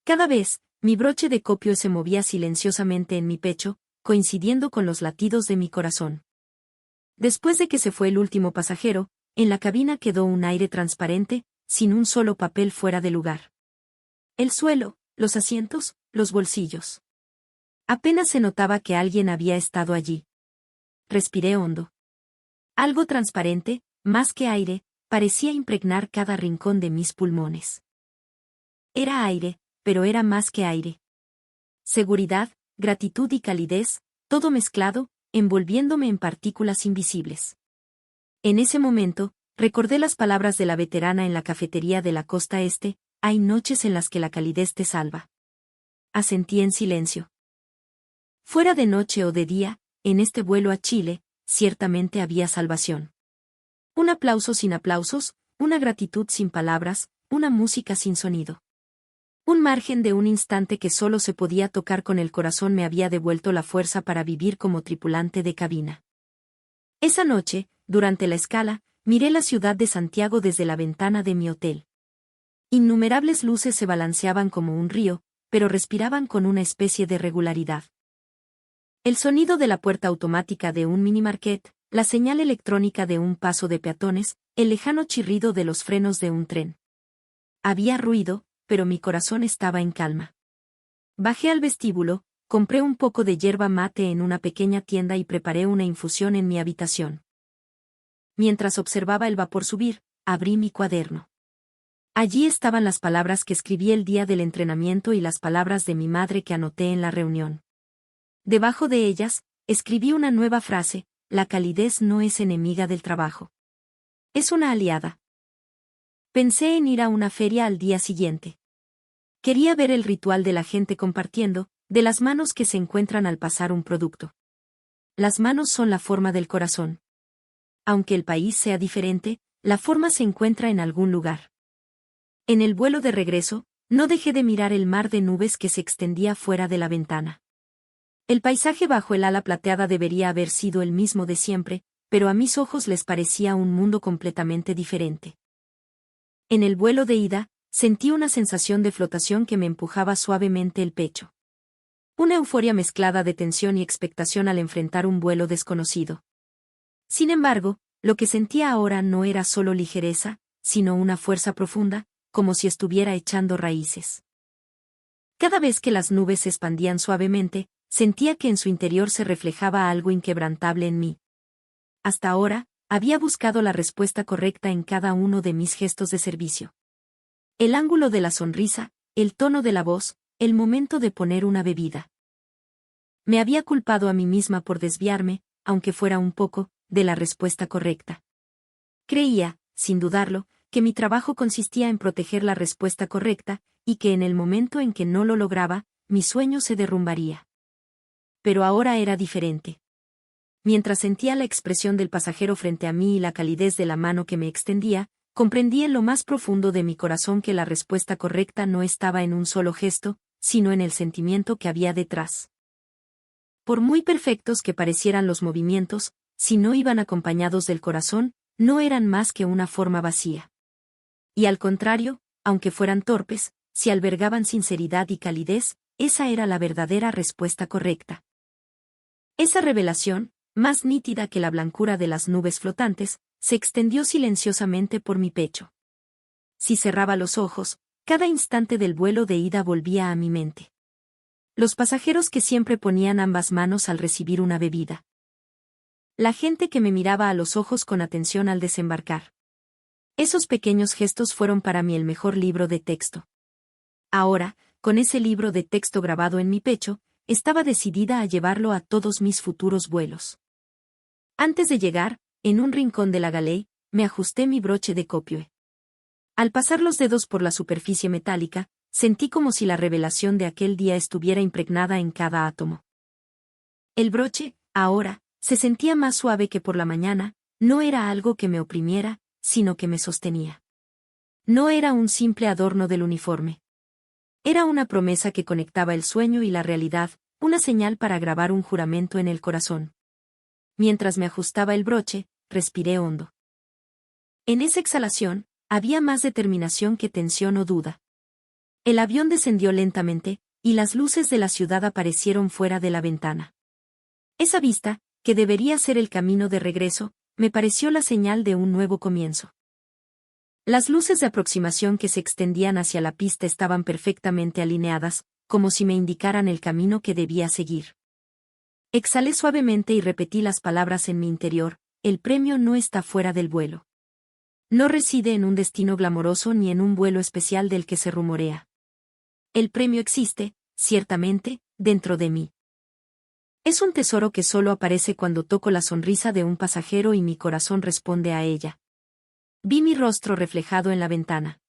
Cada vez, mi broche de copio se movía silenciosamente en mi pecho, coincidiendo con los latidos de mi corazón. Después de que se fue el último pasajero, en la cabina quedó un aire transparente, sin un solo papel fuera de lugar. El suelo, los asientos, los bolsillos. Apenas se notaba que alguien había estado allí. Respiré hondo. Algo transparente, más que aire, parecía impregnar cada rincón de mis pulmones. Era aire, pero era más que aire. Seguridad, gratitud y calidez, todo mezclado, envolviéndome en partículas invisibles. En ese momento, recordé las palabras de la veterana en la cafetería de la costa este: hay noches en las que la calidez te salva. Asentí en silencio. Fuera de noche o de día, en este vuelo a Chile, ciertamente había salvación. Un aplauso sin aplausos, una gratitud sin palabras, una música sin sonido. Un margen de un instante que solo se podía tocar con el corazón me había devuelto la fuerza para vivir como tripulante de cabina. Esa noche, durante la escala, miré la ciudad de Santiago desde la ventana de mi hotel. Innumerables luces se balanceaban como un río, pero respiraban con una especie de regularidad. El sonido de la puerta automática de un minimarket, la señal electrónica de un paso de peatones, el lejano chirrido de los frenos de un tren. Había ruido, pero mi corazón estaba en calma. Bajé al vestíbulo, compré un poco de yerba mate en una pequeña tienda y preparé una infusión en mi habitación. Mientras observaba el vapor subir, abrí mi cuaderno. Allí estaban las palabras que escribí el día del entrenamiento y las palabras de mi madre que anoté en la reunión. Debajo de ellas, escribí una nueva frase: la calidez no es enemiga del trabajo. Es una aliada. Pensé en ir a una feria al día siguiente. Quería ver el ritual de la gente compartiendo, de las manos que se encuentran al pasar un producto. Las manos son la forma del corazón. Aunque el país sea diferente, la forma se encuentra en algún lugar. En el vuelo de regreso, no dejé de mirar el mar de nubes que se extendía fuera de la ventana. El paisaje bajo el ala plateada debería haber sido el mismo de siempre, pero a mis ojos les parecía un mundo completamente diferente. En el vuelo de ida, sentí una sensación de flotación que me empujaba suavemente el pecho. Una euforia mezclada de tensión y expectación al enfrentar un vuelo desconocido. Sin embargo, lo que sentía ahora no era solo ligereza, sino una fuerza profunda, como si estuviera echando raíces. Cada vez que las nubes se expandían suavemente, sentía que en su interior se reflejaba algo inquebrantable en mí. Hasta ahora, había buscado la respuesta correcta en cada uno de mis gestos de servicio. El ángulo de la sonrisa, el tono de la voz, el momento de poner una bebida. Me había culpado a mí misma por desviarme, aunque fuera un poco, de la respuesta correcta. Creía, sin dudarlo, que mi trabajo consistía en proteger la respuesta correcta, y que en el momento en que no lo lograba, mi sueño se derrumbaría. Pero ahora era diferente. Mientras sentía la expresión del pasajero frente a mí y la calidez de la mano que me extendía, comprendí en lo más profundo de mi corazón que la respuesta correcta no estaba en un solo gesto, sino en el sentimiento que había detrás. Por muy perfectos que parecieran los movimientos, si no iban acompañados del corazón, no eran más que una forma vacía. Y al contrario, aunque fueran torpes, si albergaban sinceridad y calidez, esa era la verdadera respuesta correcta. Esa revelación, más nítida que la blancura de las nubes flotantes, se extendió silenciosamente por mi pecho. Si cerraba los ojos, cada instante del vuelo de ida volvía a mi mente. Los pasajeros que siempre ponían ambas manos al recibir una bebida. La gente que me miraba a los ojos con atención al desembarcar. Esos pequeños gestos fueron para mí el mejor libro de texto. Ahora, con ese libro de texto grabado en mi pecho, estaba decidida a llevarlo a todos mis futuros vuelos. Antes de llegar, en un rincón de la galería, me ajusté mi broche de copioe. Al pasar los dedos por la superficie metálica, sentí como si la revelación de aquel día estuviera impregnada en cada átomo. El broche, ahora, se sentía más suave que por la mañana, no era algo que me oprimiera, sino que me sostenía. No era un simple adorno del uniforme. Era una promesa que conectaba el sueño y la realidad, una señal para grabar un juramento en el corazón. Mientras me ajustaba el broche, respiré hondo. En esa exhalación, había más determinación que tensión o duda. El avión descendió lentamente, y las luces de la ciudad aparecieron fuera de la ventana. Esa vista, que debería ser el camino de regreso, me pareció la señal de un nuevo comienzo. Las luces de aproximación que se extendían hacia la pista estaban perfectamente alineadas, como si me indicaran el camino que debía seguir. Exhalé suavemente y repetí las palabras en mi interior: el premio no está fuera del vuelo. No reside en un destino glamoroso ni en un vuelo especial del que se rumorea. El premio existe, ciertamente, dentro de mí. Es un tesoro que solo aparece cuando toco la sonrisa de un pasajero y mi corazón responde a ella. Vi mi rostro reflejado en la ventana.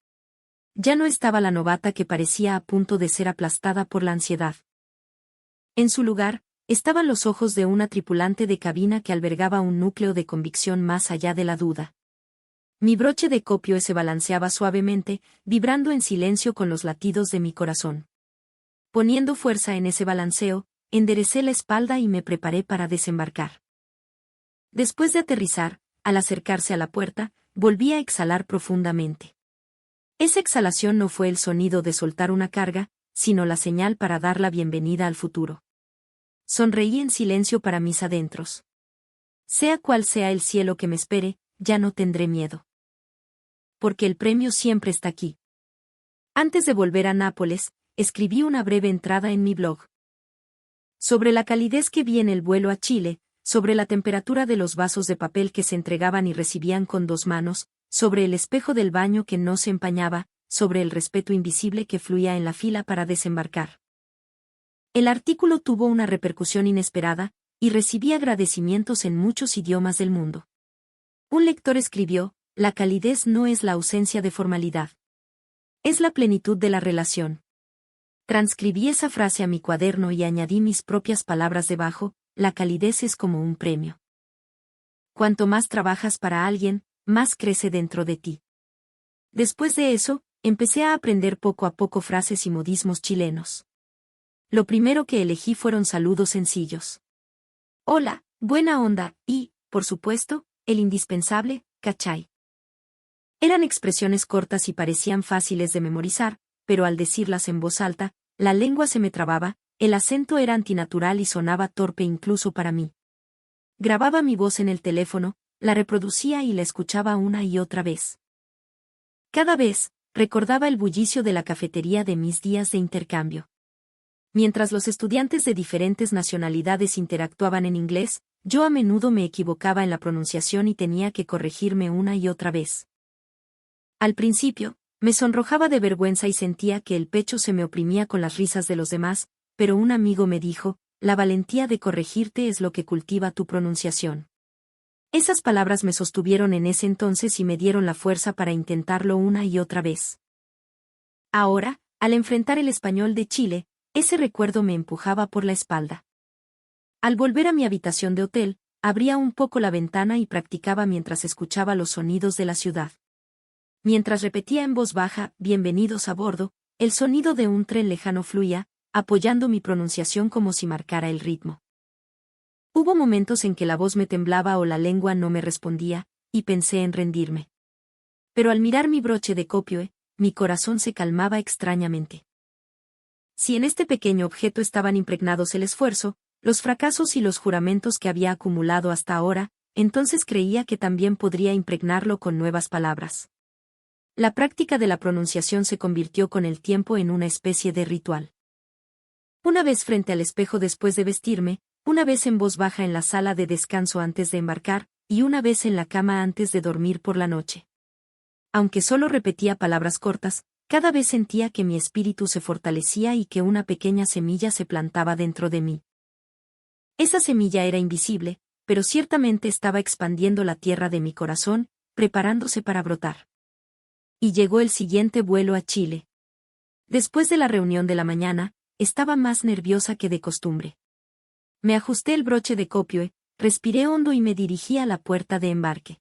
Ya no estaba la novata que parecía a punto de ser aplastada por la ansiedad. En su lugar, estaban los ojos de una tripulante de cabina que albergaba un núcleo de convicción más allá de la duda. Mi broche de copioe se balanceaba suavemente, vibrando en silencio con los latidos de mi corazón. Poniendo fuerza en ese balanceo, enderecé la espalda y me preparé para desembarcar. Después de aterrizar, al acercarse a la puerta, volví a exhalar profundamente. Esa exhalación no fue el sonido de soltar una carga, sino la señal para dar la bienvenida al futuro. Sonreí en silencio para mis adentros. Sea cual sea el cielo que me espere, ya no tendré miedo. Porque el premio siempre está aquí. Antes de volver a Nápoles, escribí una breve entrada en mi blog. Sobre la calidez que vi en el vuelo a Chile, sobre la temperatura de los vasos de papel que se entregaban y recibían con 2 manos, sobre el espejo del baño que no se empañaba, sobre el respeto invisible que fluía en la fila para desembarcar. El artículo tuvo una repercusión inesperada, y recibí agradecimientos en muchos idiomas del mundo. Un lector escribió: la calidez no es la ausencia de formalidad. Es la plenitud de la relación. Transcribí esa frase a mi cuaderno y añadí mis propias palabras debajo: la calidez es como un premio. Cuanto más trabajas para alguien, más crece dentro de ti. Después de eso, empecé a aprender poco a poco frases y modismos chilenos. Lo primero que elegí fueron saludos sencillos. Hola, buena onda, y, por supuesto, el indispensable, cachai. Eran expresiones cortas y parecían fáciles de memorizar, pero al decirlas en voz alta, la lengua se me trababa, el acento era antinatural y sonaba torpe incluso para mí. Grababa mi voz en el teléfono, la reproducía y la escuchaba una y otra vez. Cada vez, recordaba el bullicio de la cafetería de mis días de intercambio. Mientras los estudiantes de diferentes nacionalidades interactuaban en inglés, yo a menudo me equivocaba en la pronunciación y tenía que corregirme una y otra vez. Al principio, me sonrojaba de vergüenza y sentía que el pecho se me oprimía con las risas de los demás, pero un amigo me dijo: la valentía de corregirte es lo que cultiva tu pronunciación. Esas palabras me sostuvieron en ese entonces y me dieron la fuerza para intentarlo una y otra vez. Ahora, al enfrentar el español de Chile, ese recuerdo me empujaba por la espalda. Al volver a mi habitación de hotel, abría un poco la ventana y practicaba mientras escuchaba los sonidos de la ciudad. Mientras repetía en voz baja: bienvenidos a bordo, el sonido de un tren lejano fluía, apoyando mi pronunciación como si marcara el ritmo. Hubo momentos en que la voz me temblaba o la lengua no me respondía, y pensé en rendirme. Pero al mirar mi broche de copioe, mi corazón se calmaba extrañamente. Si en este pequeño objeto estaban impregnados el esfuerzo, los fracasos y los juramentos que había acumulado hasta ahora, entonces creía que también podría impregnarlo con nuevas palabras. La práctica de la pronunciación se convirtió con el tiempo en una especie de ritual. Una vez frente al espejo después de vestirme, una vez en voz baja en la sala de descanso antes de embarcar, y una vez en la cama antes de dormir por la noche. Aunque solo repetía palabras cortas, cada vez sentía que mi espíritu se fortalecía y que una pequeña semilla se plantaba dentro de mí. Esa semilla era invisible, pero ciertamente estaba expandiendo la tierra de mi corazón, preparándose para brotar. Y llegó el siguiente vuelo a Chile. Después de la reunión de la mañana, estaba más nerviosa que de costumbre. Me ajusté el broche de copioe, respiré hondo y me dirigí a la puerta de embarque.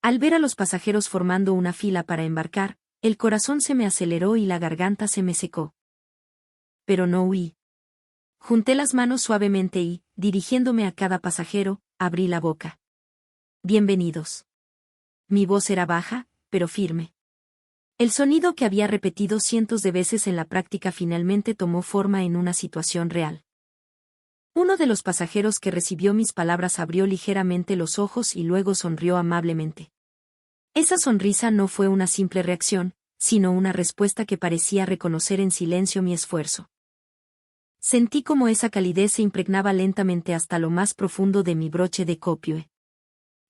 Al ver a los pasajeros formando una fila para embarcar, el corazón se me aceleró y la garganta se me secó. Pero no huí. Junté las manos suavemente y, dirigiéndome a cada pasajero, abrí la boca. Bienvenidos. Mi voz era baja, pero firme. El sonido que había repetido cientos de veces en la práctica finalmente tomó forma en una situación real. Uno de los pasajeros que recibió mis palabras abrió ligeramente los ojos y luego sonrió amablemente. Esa sonrisa no fue una simple reacción, sino una respuesta que parecía reconocer en silencio mi esfuerzo. Sentí como esa calidez se impregnaba lentamente hasta lo más profundo de mi broche de copioe.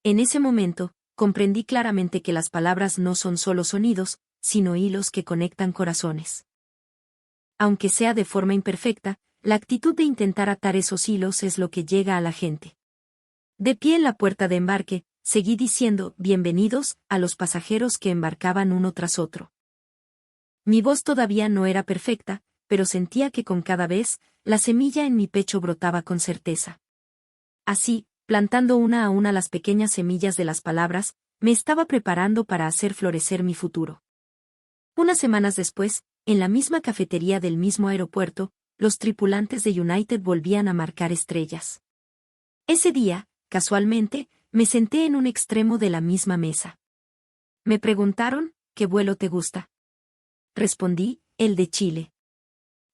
En ese momento, comprendí claramente que las palabras no son solo sonidos, sino hilos que conectan corazones. Aunque sea de forma imperfecta, la actitud de intentar atar esos hilos es lo que llega a la gente. De pie en la puerta de embarque, seguí diciendo bienvenidos a los pasajeros que embarcaban uno tras otro. Mi voz todavía no era perfecta, pero sentía que con cada vez, la semilla en mi pecho brotaba con certeza. Así, plantando una a una las pequeñas semillas de las palabras, me estaba preparando para hacer florecer mi futuro. Unas semanas después, en la misma cafetería del mismo aeropuerto, los tripulantes de United volvían a marcar estrellas. Ese día, casualmente, me senté en un extremo de la misma mesa. Me preguntaron, ¿qué vuelo te gusta? Respondí, el de Chile.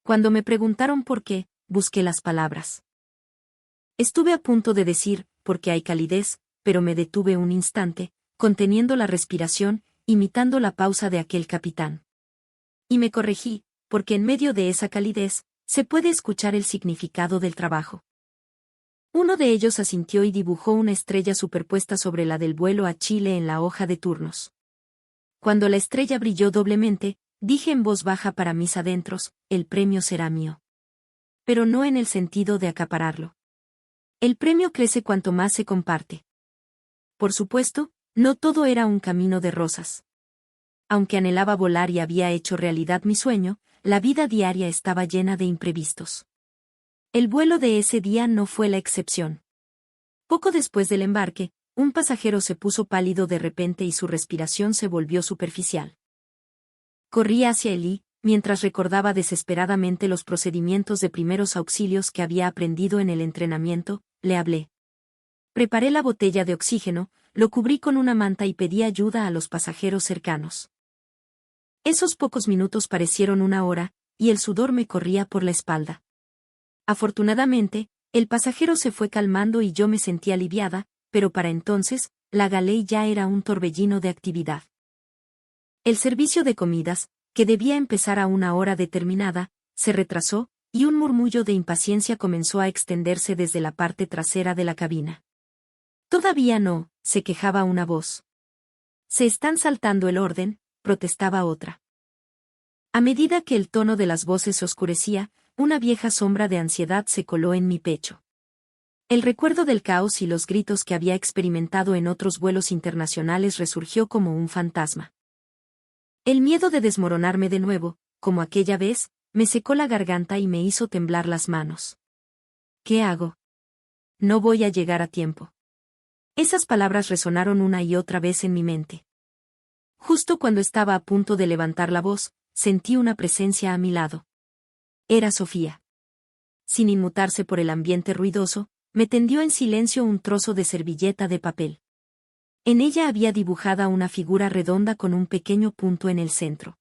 Cuando me preguntaron por qué, busqué las palabras. Estuve a punto de decir, porque hay calidez, pero me detuve un instante, conteniendo la respiración, imitando la pausa de aquel capitán. Y me corregí, porque en medio de esa calidez, se puede escuchar el significado del trabajo. Uno de ellos asintió y dibujó una estrella superpuesta sobre la del vuelo a Chile en la hoja de turnos. Cuando la estrella brilló doblemente, dije en voz baja para mis adentros, el premio será mío. Pero no en el sentido de acapararlo. El premio crece cuanto más se comparte. Por supuesto, no todo era un camino de rosas. Aunque anhelaba volar y había hecho realidad mi sueño, la vida diaria estaba llena de imprevistos. El vuelo de ese día no fue la excepción. Poco después del embarque, un pasajero se puso pálido de repente y su respiración se volvió superficial. Corrí hacia él y, mientras recordaba desesperadamente los procedimientos de primeros auxilios que había aprendido en el entrenamiento, le hablé. Preparé la botella de oxígeno, lo cubrí con una manta y pedí ayuda a los pasajeros cercanos. Esos pocos minutos parecieron una hora, y el sudor me corría por la espalda. Afortunadamente, el pasajero se fue calmando y yo me sentí aliviada, pero para entonces, la Galei ya era un torbellino de actividad. El servicio de comidas, que debía empezar a una hora determinada, se retrasó, y un murmullo de impaciencia comenzó a extenderse desde la parte trasera de la cabina. Todavía no, se quejaba una voz. Se están saltando el orden, protestaba otra. A medida que el tono de las voces se oscurecía, una vieja sombra de ansiedad se coló en mi pecho. El recuerdo del caos y los gritos que había experimentado en otros vuelos internacionales resurgió como un fantasma. El miedo de desmoronarme de nuevo, como aquella vez, me secó la garganta y me hizo temblar las manos. ¿Qué hago? No voy a llegar a tiempo. Esas palabras resonaron una y otra vez en mi mente. Justo cuando estaba a punto de levantar la voz, sentí una presencia a mi lado. Era Sofía. Sin inmutarse por el ambiente ruidoso, me tendió en silencio un trozo de servilleta de papel. En ella había dibujada una figura redonda con un pequeño punto en el centro.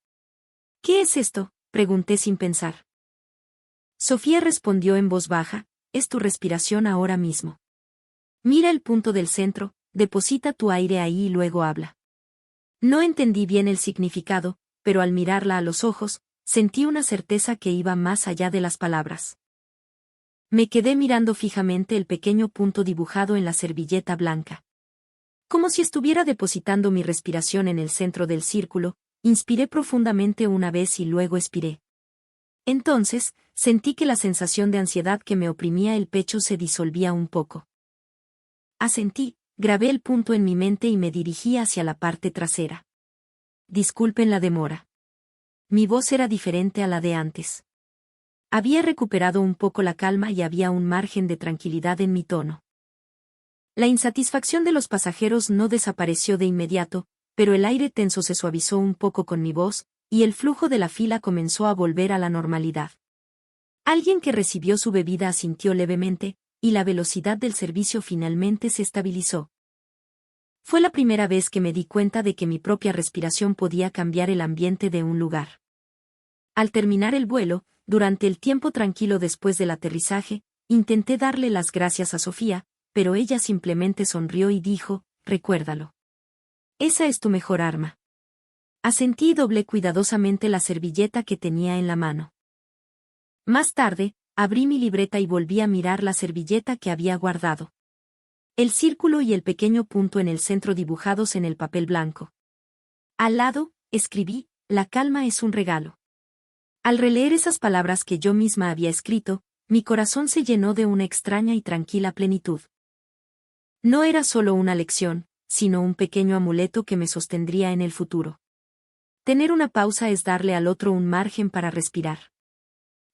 ¿Qué es esto?, pregunté sin pensar. Sofía respondió en voz baja, es tu respiración ahora mismo. Mira el punto del centro, deposita tu aire ahí y luego habla. No entendí bien el significado, pero al mirarla a los ojos, sentí una certeza que iba más allá de las palabras. Me quedé mirando fijamente el pequeño punto dibujado en la servilleta blanca. Como si estuviera depositando mi respiración en el centro del círculo, inspiré profundamente una vez y luego expiré. Entonces, sentí que la sensación de ansiedad que me oprimía el pecho se disolvía un poco. Asentí, grabé el punto en mi mente y me dirigí hacia la parte trasera. Disculpen la demora. Mi voz era diferente a la de antes. Había recuperado un poco la calma y había un margen de tranquilidad en mi tono. La insatisfacción de los pasajeros no desapareció de inmediato, pero el aire tenso se suavizó un poco con mi voz, y el flujo de la fila comenzó a volver a la normalidad. Alguien que recibió su bebida asintió levemente, y la velocidad del servicio finalmente se estabilizó. Fue la primera vez que me di cuenta de que mi propia respiración podía cambiar el ambiente de un lugar. Al terminar el vuelo, durante el tiempo tranquilo después del aterrizaje, intenté darle las gracias a Sofía, pero ella simplemente sonrió y dijo, recuérdalo. Esa es tu mejor arma. Asentí y doblé cuidadosamente la servilleta que tenía en la mano. Más tarde, abrí mi libreta y volví a mirar la servilleta que había guardado. El círculo y el pequeño punto en el centro dibujados en el papel blanco. Al lado, escribí, la calma es un regalo. Al releer esas palabras que yo misma había escrito, mi corazón se llenó de una extraña y tranquila plenitud. No era solo una lección, sino un pequeño amuleto que me sostendría en el futuro. Tener una pausa es darle al otro un margen para respirar.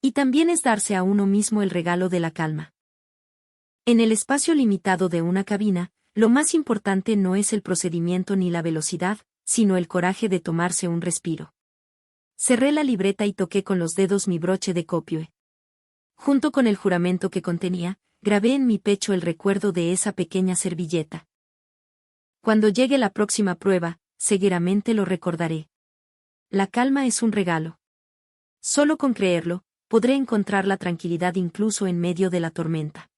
Y también es darse a uno mismo el regalo de la calma. En el espacio limitado de una cabina, lo más importante no es el procedimiento ni la velocidad, sino el coraje de tomarse un respiro. Cerré la libreta y toqué con los dedos mi broche de copioe. Junto con el juramento que contenía, grabé en mi pecho el recuerdo de esa pequeña servilleta. Cuando llegue la próxima prueba, seguramente lo recordaré. La calma es un regalo. Solo con creerlo, podré encontrar la tranquilidad incluso en medio de la tormenta.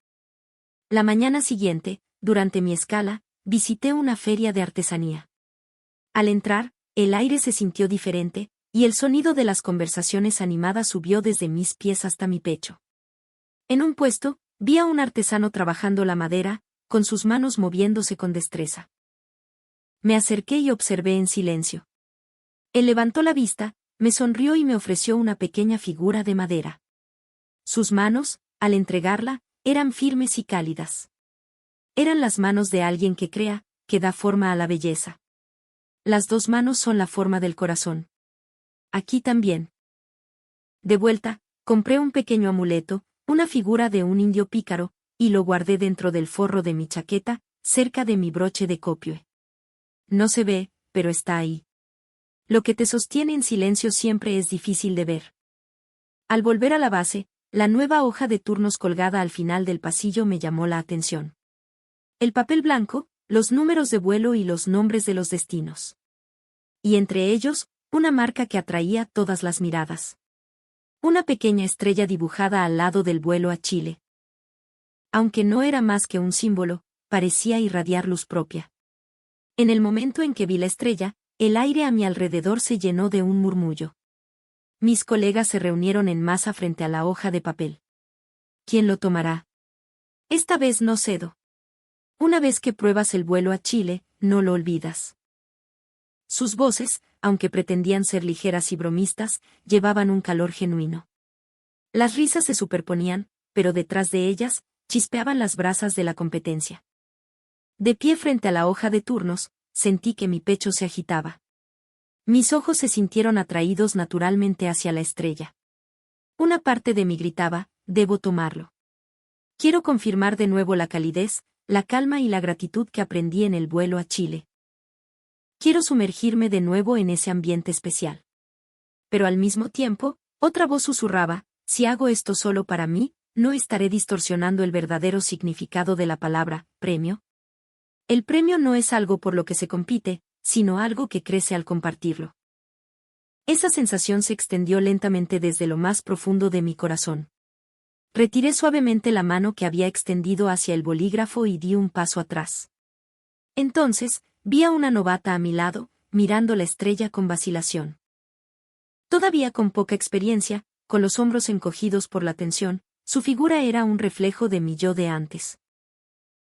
La mañana siguiente, durante mi escala, visité una feria de artesanía. Al entrar, el aire se sintió diferente, y el sonido de las conversaciones animadas subió desde mis pies hasta mi pecho. En un puesto, vi a un artesano trabajando la madera, con sus manos moviéndose con destreza. Me acerqué y observé en silencio. Él levantó la vista, me sonrió y me ofreció una pequeña figura de madera. Sus manos, al entregarla, eran firmes y cálidas. Eran las manos de alguien que crea, que da forma a la belleza. Las dos manos son la forma del corazón. Aquí también. De vuelta, compré un pequeño amuleto, una figura de un indio pícaro, y lo guardé dentro del forro de mi chaqueta, cerca de mi broche de copio. No se ve, pero está ahí. Lo que te sostiene en silencio siempre es difícil de ver. Al volver a la base, la nueva hoja de turnos colgada al final del pasillo me llamó la atención. El papel blanco, los números de vuelo y los nombres de los destinos. Y entre ellos, una marca que atraía todas las miradas. Una pequeña estrella dibujada al lado del vuelo a Chile. Aunque no era más que un símbolo, parecía irradiar luz propia. En el momento en que vi la estrella, el aire a mi alrededor se llenó de un murmullo. Mis colegas se reunieron en masa frente a la hoja de papel. ¿Quién lo tomará? Esta vez no cedo. Una vez que pruebas el vuelo a Chile, no lo olvidas. Sus voces, aunque pretendían ser ligeras y bromistas, llevaban un calor genuino. Las risas se superponían, pero detrás de ellas, chispeaban las brasas de la competencia. De pie frente a la hoja de turnos, sentí que mi pecho se agitaba. Mis ojos se sintieron atraídos naturalmente hacia la estrella. Una parte de mí gritaba, debo tomarlo. Quiero confirmar de nuevo la calidez, la calma y la gratitud que aprendí en el vuelo a Chile. Quiero sumergirme de nuevo en ese ambiente especial. Pero al mismo tiempo, otra voz susurraba, si hago esto solo para mí, ¿no estaré distorsionando el verdadero significado de la palabra premio? El premio no es algo por lo que se compite, sino algo que crece al compartirlo. Esa sensación se extendió lentamente desde lo más profundo de mi corazón. Retiré suavemente la mano que había extendido hacia el bolígrafo y di un paso atrás. Entonces, vi a una novata a mi lado, mirando la estrella con vacilación. Todavía con poca experiencia, con los hombros encogidos por la tensión, su figura era un reflejo de mi yo de antes.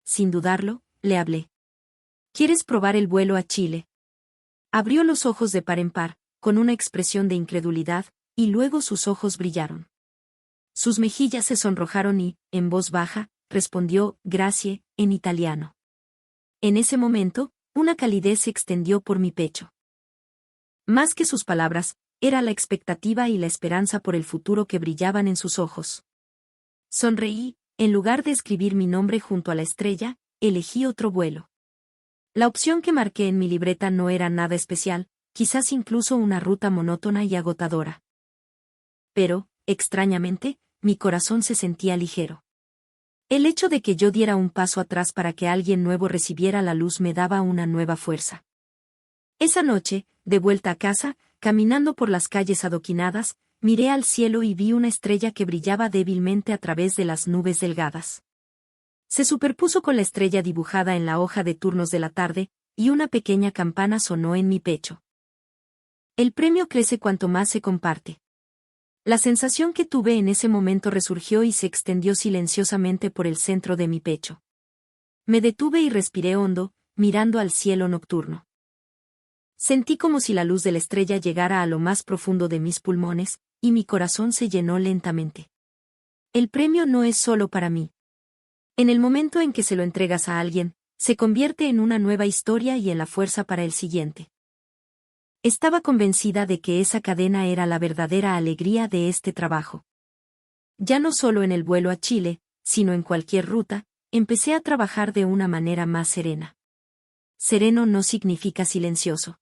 Sin dudarlo, le hablé. ¿Quieres probar el vuelo a Chile? Abrió los ojos de par en par, con una expresión de incredulidad, y luego sus ojos brillaron. Sus mejillas se sonrojaron y, en voz baja, respondió, grazie, en italiano. En ese momento, una calidez se extendió por mi pecho. Más que sus palabras, era la expectativa y la esperanza por el futuro que brillaban en sus ojos. Sonreí, en lugar de escribir mi nombre junto a la estrella, elegí otro vuelo. La opción que marqué en mi libreta no era nada especial, quizás incluso una ruta monótona y agotadora. Pero, extrañamente, mi corazón se sentía ligero. El hecho de que yo diera un paso atrás para que alguien nuevo recibiera la luz me daba una nueva fuerza. Esa noche, de vuelta a casa, caminando por las calles adoquinadas, miré al cielo y vi una estrella que brillaba débilmente a través de las nubes delgadas. Se superpuso con la estrella dibujada en la hoja de turnos de la tarde, y una pequeña campana sonó en mi pecho. El premio crece cuanto más se comparte. La sensación que tuve en ese momento resurgió y se extendió silenciosamente por el centro de mi pecho. Me detuve y respiré hondo, mirando al cielo nocturno. Sentí como si la luz de la estrella llegara a lo más profundo de mis pulmones, y mi corazón se llenó lentamente. El premio no es solo para mí. En el momento en que se lo entregas a alguien, se convierte en una nueva historia y en la fuerza para el siguiente. Estaba convencida de que esa cadena era la verdadera alegría de este trabajo. Ya no solo en el vuelo a Chile, sino en cualquier ruta, empecé a trabajar de una manera más serena. Sereno no significa silencioso.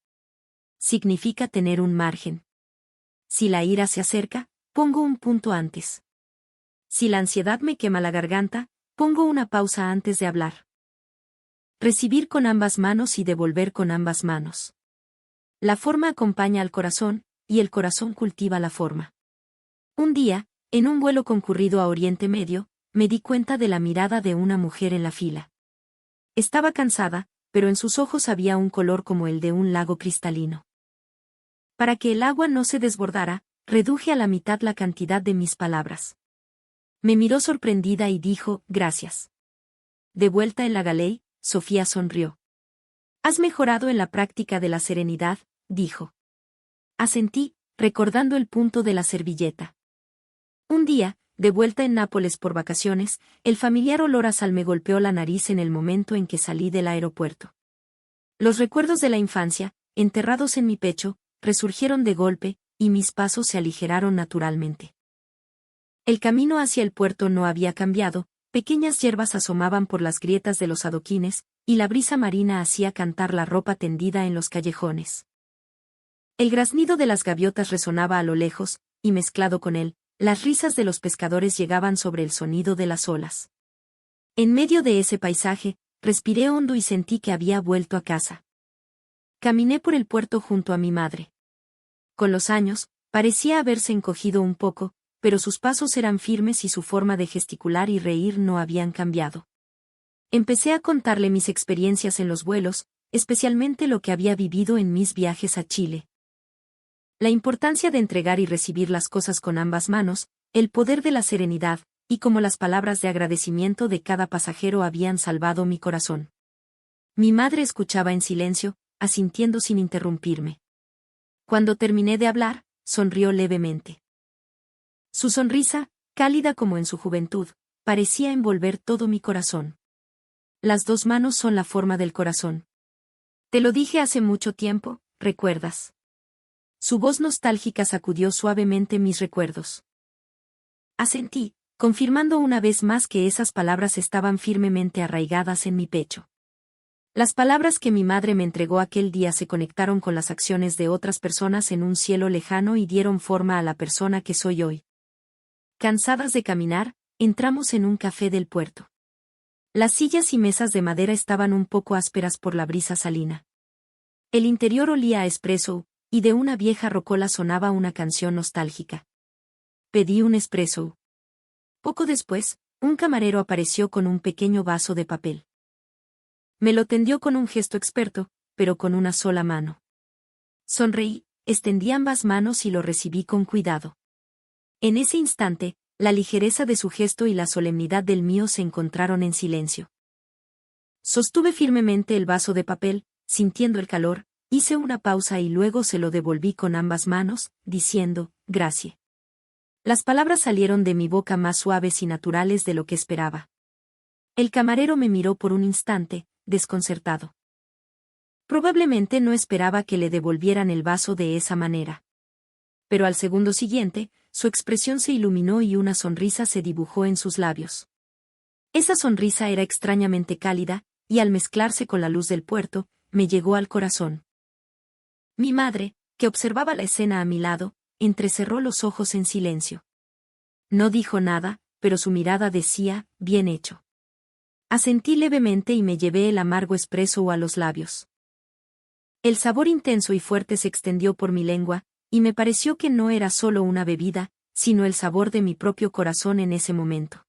Significa tener un margen. Si la ira se acerca, pongo un punto antes. Si la ansiedad me quema la garganta, pongo una pausa antes de hablar. Recibir con ambas manos y devolver con ambas manos. La forma acompaña al corazón, y el corazón cultiva la forma. Un día, en un vuelo concurrido a Oriente Medio, me di cuenta de la mirada de una mujer en la fila. Estaba cansada, pero en sus ojos había un color como el de un lago cristalino. Para que el agua no se desbordara, reduje a la mitad la cantidad de mis palabras. Me miró sorprendida y dijo, gracias. De vuelta en la Galei, Sofía sonrió. Has mejorado en la práctica de la serenidad, dijo. Asentí, recordando el punto de la servilleta. Un día, de vuelta en Nápoles por vacaciones, el familiar olor a sal me golpeó la nariz en el momento en que salí del aeropuerto. Los recuerdos de la infancia, enterrados en mi pecho, resurgieron de golpe, y mis pasos se aligeraron naturalmente. El camino hacia el puerto no había cambiado, pequeñas hierbas asomaban por las grietas de los adoquines, y la brisa marina hacía cantar la ropa tendida en los callejones. El graznido de las gaviotas resonaba a lo lejos, y mezclado con él, las risas de los pescadores llegaban sobre el sonido de las olas. En medio de ese paisaje, respiré hondo y sentí que había vuelto a casa. Caminé por el puerto junto a mi madre. Con los años, parecía haberse encogido un poco, pero sus pasos eran firmes y su forma de gesticular y reír no habían cambiado. Empecé a contarle mis experiencias en los vuelos, especialmente lo que había vivido en mis viajes a Chile. La importancia de entregar y recibir las cosas con ambas manos, el poder de la serenidad, y cómo las palabras de agradecimiento de cada pasajero habían salvado mi corazón. Mi madre escuchaba en silencio, asintiendo sin interrumpirme. Cuando terminé de hablar, sonrió levemente. Su sonrisa, cálida como en su juventud, parecía envolver todo mi corazón. Las dos manos son la forma del corazón. Te lo dije hace mucho tiempo, ¿recuerdas? Su voz nostálgica sacudió suavemente mis recuerdos. Asentí, confirmando una vez más que esas palabras estaban firmemente arraigadas en mi pecho. Las palabras que mi madre me entregó aquel día se conectaron con las acciones de otras personas en un cielo lejano y dieron forma a la persona que soy hoy. Cansadas de caminar, entramos en un café del puerto. Las sillas y mesas de madera estaban un poco ásperas por la brisa salina. El interior olía a espresso, y de una vieja rocola sonaba una canción nostálgica. Pedí un espresso. Poco después, un camarero apareció con un pequeño vaso de papel. Me lo tendió con un gesto experto, pero con una sola mano. Sonreí, extendí ambas manos y lo recibí con cuidado. En ese instante, la ligereza de su gesto y la solemnidad del mío se encontraron en silencio. Sostuve firmemente el vaso de papel, sintiendo el calor, hice una pausa y luego se lo devolví con ambas manos, diciendo, gracias. Las palabras salieron de mi boca más suaves y naturales de lo que esperaba. El camarero me miró por un instante, desconcertado. Probablemente no esperaba que le devolvieran el vaso de esa manera. Pero al segundo siguiente, su expresión se iluminó y una sonrisa se dibujó en sus labios. Esa sonrisa era extrañamente cálida, y al mezclarse con la luz del puerto, me llegó al corazón. Mi madre, que observaba la escena a mi lado, entrecerró los ojos en silencio. No dijo nada, pero su mirada decía, bien hecho. Asentí levemente y me llevé el amargo espresso a los labios. El sabor intenso y fuerte se extendió por mi lengua, y me pareció que no era solo una bebida, sino el sabor de mi propio corazón en ese momento.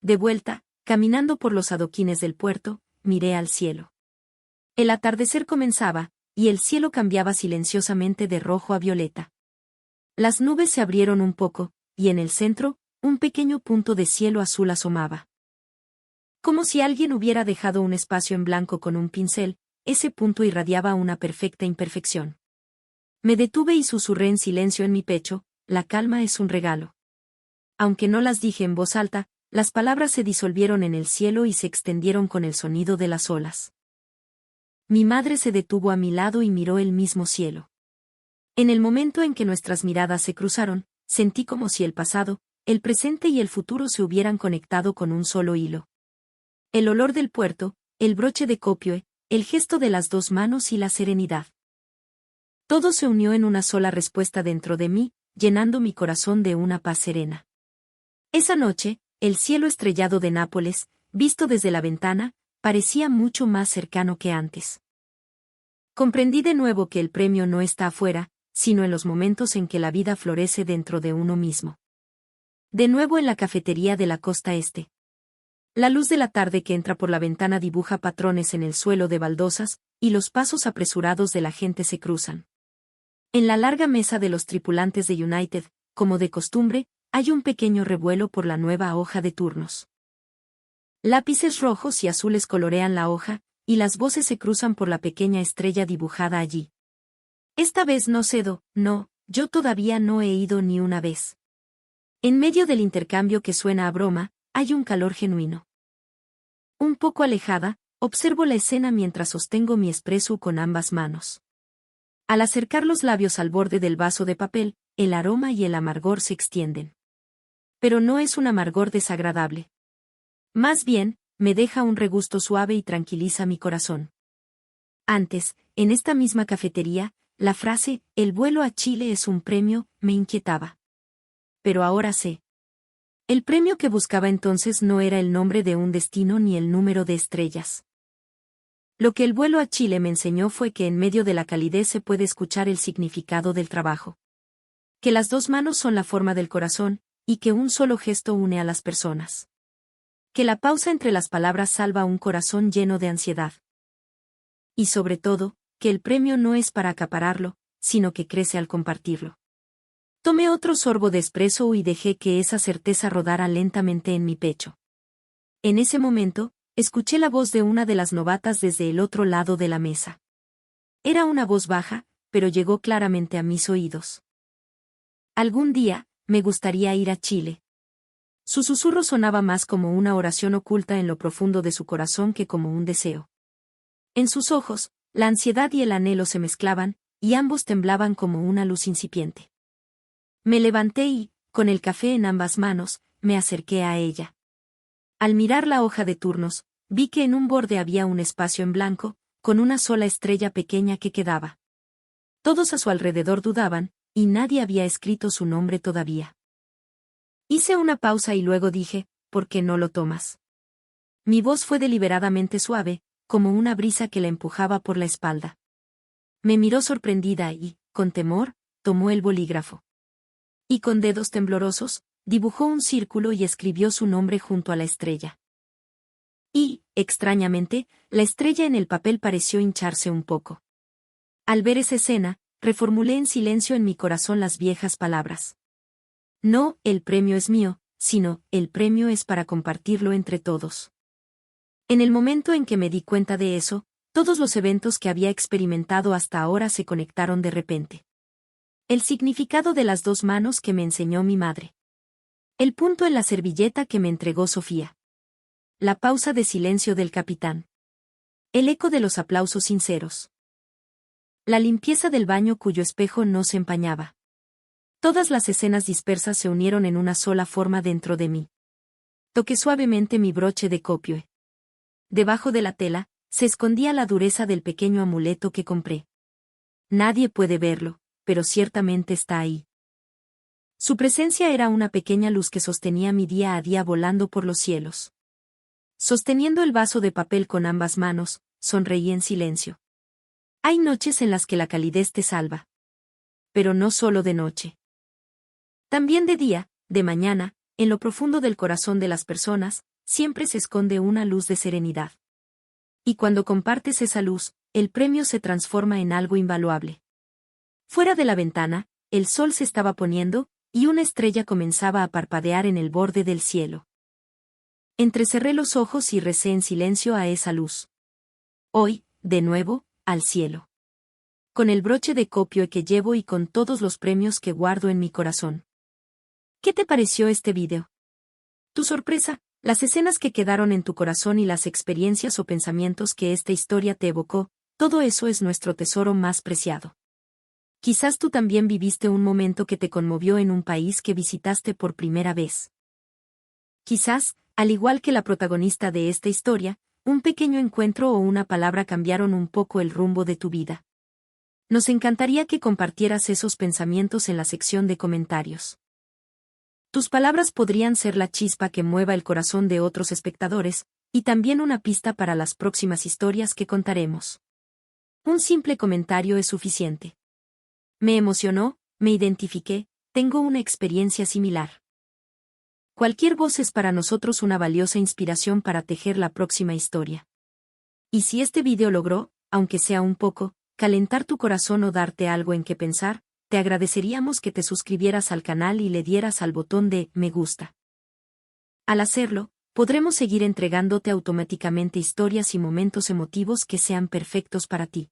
De vuelta, caminando por los adoquines del puerto, miré al cielo. El atardecer comenzaba, y el cielo cambiaba silenciosamente de rojo a violeta. Las nubes se abrieron un poco, y en el centro, un pequeño punto de cielo azul asomaba. Como si alguien hubiera dejado un espacio en blanco con un pincel, ese punto irradiaba una perfecta imperfección. Me detuve y susurré en silencio en mi pecho, la calma es un regalo. Aunque no las dije en voz alta, las palabras se disolvieron en el cielo y se extendieron con el sonido de las olas. Mi madre se detuvo a mi lado y miró el mismo cielo. En el momento en que nuestras miradas se cruzaron, sentí como si el pasado, el presente y el futuro se hubieran conectado con un solo hilo. El olor del puerto, el broche de copioe, el gesto de las dos manos y la serenidad. Todo se unió en una sola respuesta dentro de mí, llenando mi corazón de una paz serena. Esa noche, el cielo estrellado de Nápoles, visto desde la ventana, parecía mucho más cercano que antes. Comprendí de nuevo que el premio no está afuera, sino en los momentos en que la vida florece dentro de uno mismo. De nuevo en la cafetería de la costa este. La luz de la tarde que entra por la ventana dibuja patrones en el suelo de baldosas, y los pasos apresurados de la gente se cruzan. En la larga mesa de los tripulantes de United, como de costumbre, hay un pequeño revuelo por la nueva hoja de turnos. Lápices rojos y azules colorean la hoja, y las voces se cruzan por la pequeña estrella dibujada allí. Esta vez no cedo, no, yo todavía no he ido ni una vez. En medio del intercambio que suena a broma, hay un calor genuino. Un poco alejada, observo la escena mientras sostengo mi espresso con ambas manos. Al acercar los labios al borde del vaso de papel, el aroma y el amargor se extienden. Pero no es un amargor desagradable. Más bien, me deja un regusto suave y tranquiliza mi corazón. Antes, en esta misma cafetería, la frase, el vuelo a Chile es un premio, me inquietaba. Pero ahora sé. El premio que buscaba entonces no era el nombre de un destino ni el número de estrellas. Lo que el vuelo a Chile me enseñó fue que en medio de la calidez se puede escuchar el significado del trabajo. Que las dos manos son la forma del corazón, y que un solo gesto une a las personas. Que la pausa entre las palabras salva un corazón lleno de ansiedad. Y sobre todo, que el premio no es para acapararlo, sino que crece al compartirlo. Tomé otro sorbo de espresso y dejé que esa certeza rodara lentamente en mi pecho. En ese momento, escuché la voz de una de las novatas desde el otro lado de la mesa. Era una voz baja, pero llegó claramente a mis oídos. Algún día, me gustaría ir a Chile. Su susurro sonaba más como una oración oculta en lo profundo de su corazón que como un deseo. En sus ojos, la ansiedad y el anhelo se mezclaban, y ambos temblaban como una luz incipiente. Me levanté y, con el café en ambas manos, me acerqué a ella. Al mirar la hoja de turnos, vi que en un borde había un espacio en blanco, con una sola estrella pequeña que quedaba. Todos a su alrededor dudaban, y nadie había escrito su nombre todavía. Hice una pausa y luego dije, ¿por qué no lo tomas? Mi voz fue deliberadamente suave, como una brisa que la empujaba por la espalda. Me miró sorprendida y, con temor, tomó el bolígrafo. Y con dedos temblorosos, dibujó un círculo y escribió su nombre junto a la estrella. Y, extrañamente, la estrella en el papel pareció hincharse un poco. Al ver esa escena, reformulé en silencio en mi corazón las viejas palabras. No, el premio es mío, sino, el premio es para compartirlo entre todos. En el momento en que me di cuenta de eso, todos los eventos que había experimentado hasta ahora se conectaron de repente. El significado de las dos manos que me enseñó mi madre. El punto en la servilleta que me entregó Sofía. La pausa de silencio del capitán. El eco de los aplausos sinceros. La limpieza del baño cuyo espejo no se empañaba. Todas las escenas dispersas se unieron en una sola forma dentro de mí. Toqué suavemente mi broche de copio. Debajo de la tela, se escondía la dureza del pequeño amuleto que compré. Nadie puede verlo, pero ciertamente está ahí. Su presencia era una pequeña luz que sostenía mi día a día volando por los cielos. Sosteniendo el vaso de papel con ambas manos, sonreí en silencio. Hay noches en las que la calidez te salva. Pero no solo de noche. También de día, de mañana, en lo profundo del corazón de las personas, siempre se esconde una luz de serenidad. Y cuando compartes esa luz, el premio se transforma en algo invaluable. Fuera de la ventana, el sol se estaba poniendo, y una estrella comenzaba a parpadear en el borde del cielo. Entrecerré los ojos y recé en silencio a esa luz. Hoy, de nuevo, al cielo. Con el broche de copio que llevo y con todos los premios que guardo en mi corazón. ¿Qué te pareció este video? Tu sorpresa, las escenas que quedaron en tu corazón y las experiencias o pensamientos que esta historia te evocó, todo eso es nuestro tesoro más preciado. Quizás tú también viviste un momento que te conmovió en un país que visitaste por primera vez. Quizás, al igual que la protagonista de esta historia, un pequeño encuentro o una palabra cambiaron un poco el rumbo de tu vida. Nos encantaría que compartieras esos pensamientos en la sección de comentarios. Tus palabras podrían ser la chispa que mueva el corazón de otros espectadores, y también una pista para las próximas historias que contaremos. Un simple comentario es suficiente. Me emocionó, me identifiqué, tengo una experiencia similar. Cualquier voz es para nosotros una valiosa inspiración para tejer la próxima historia. Y si este video logró, aunque sea un poco, calentar tu corazón o darte algo en que pensar, te agradeceríamos que te suscribieras al canal y le dieras al botón de me gusta. Al hacerlo, podremos seguir entregándote automáticamente historias y momentos emotivos que sean perfectos para ti.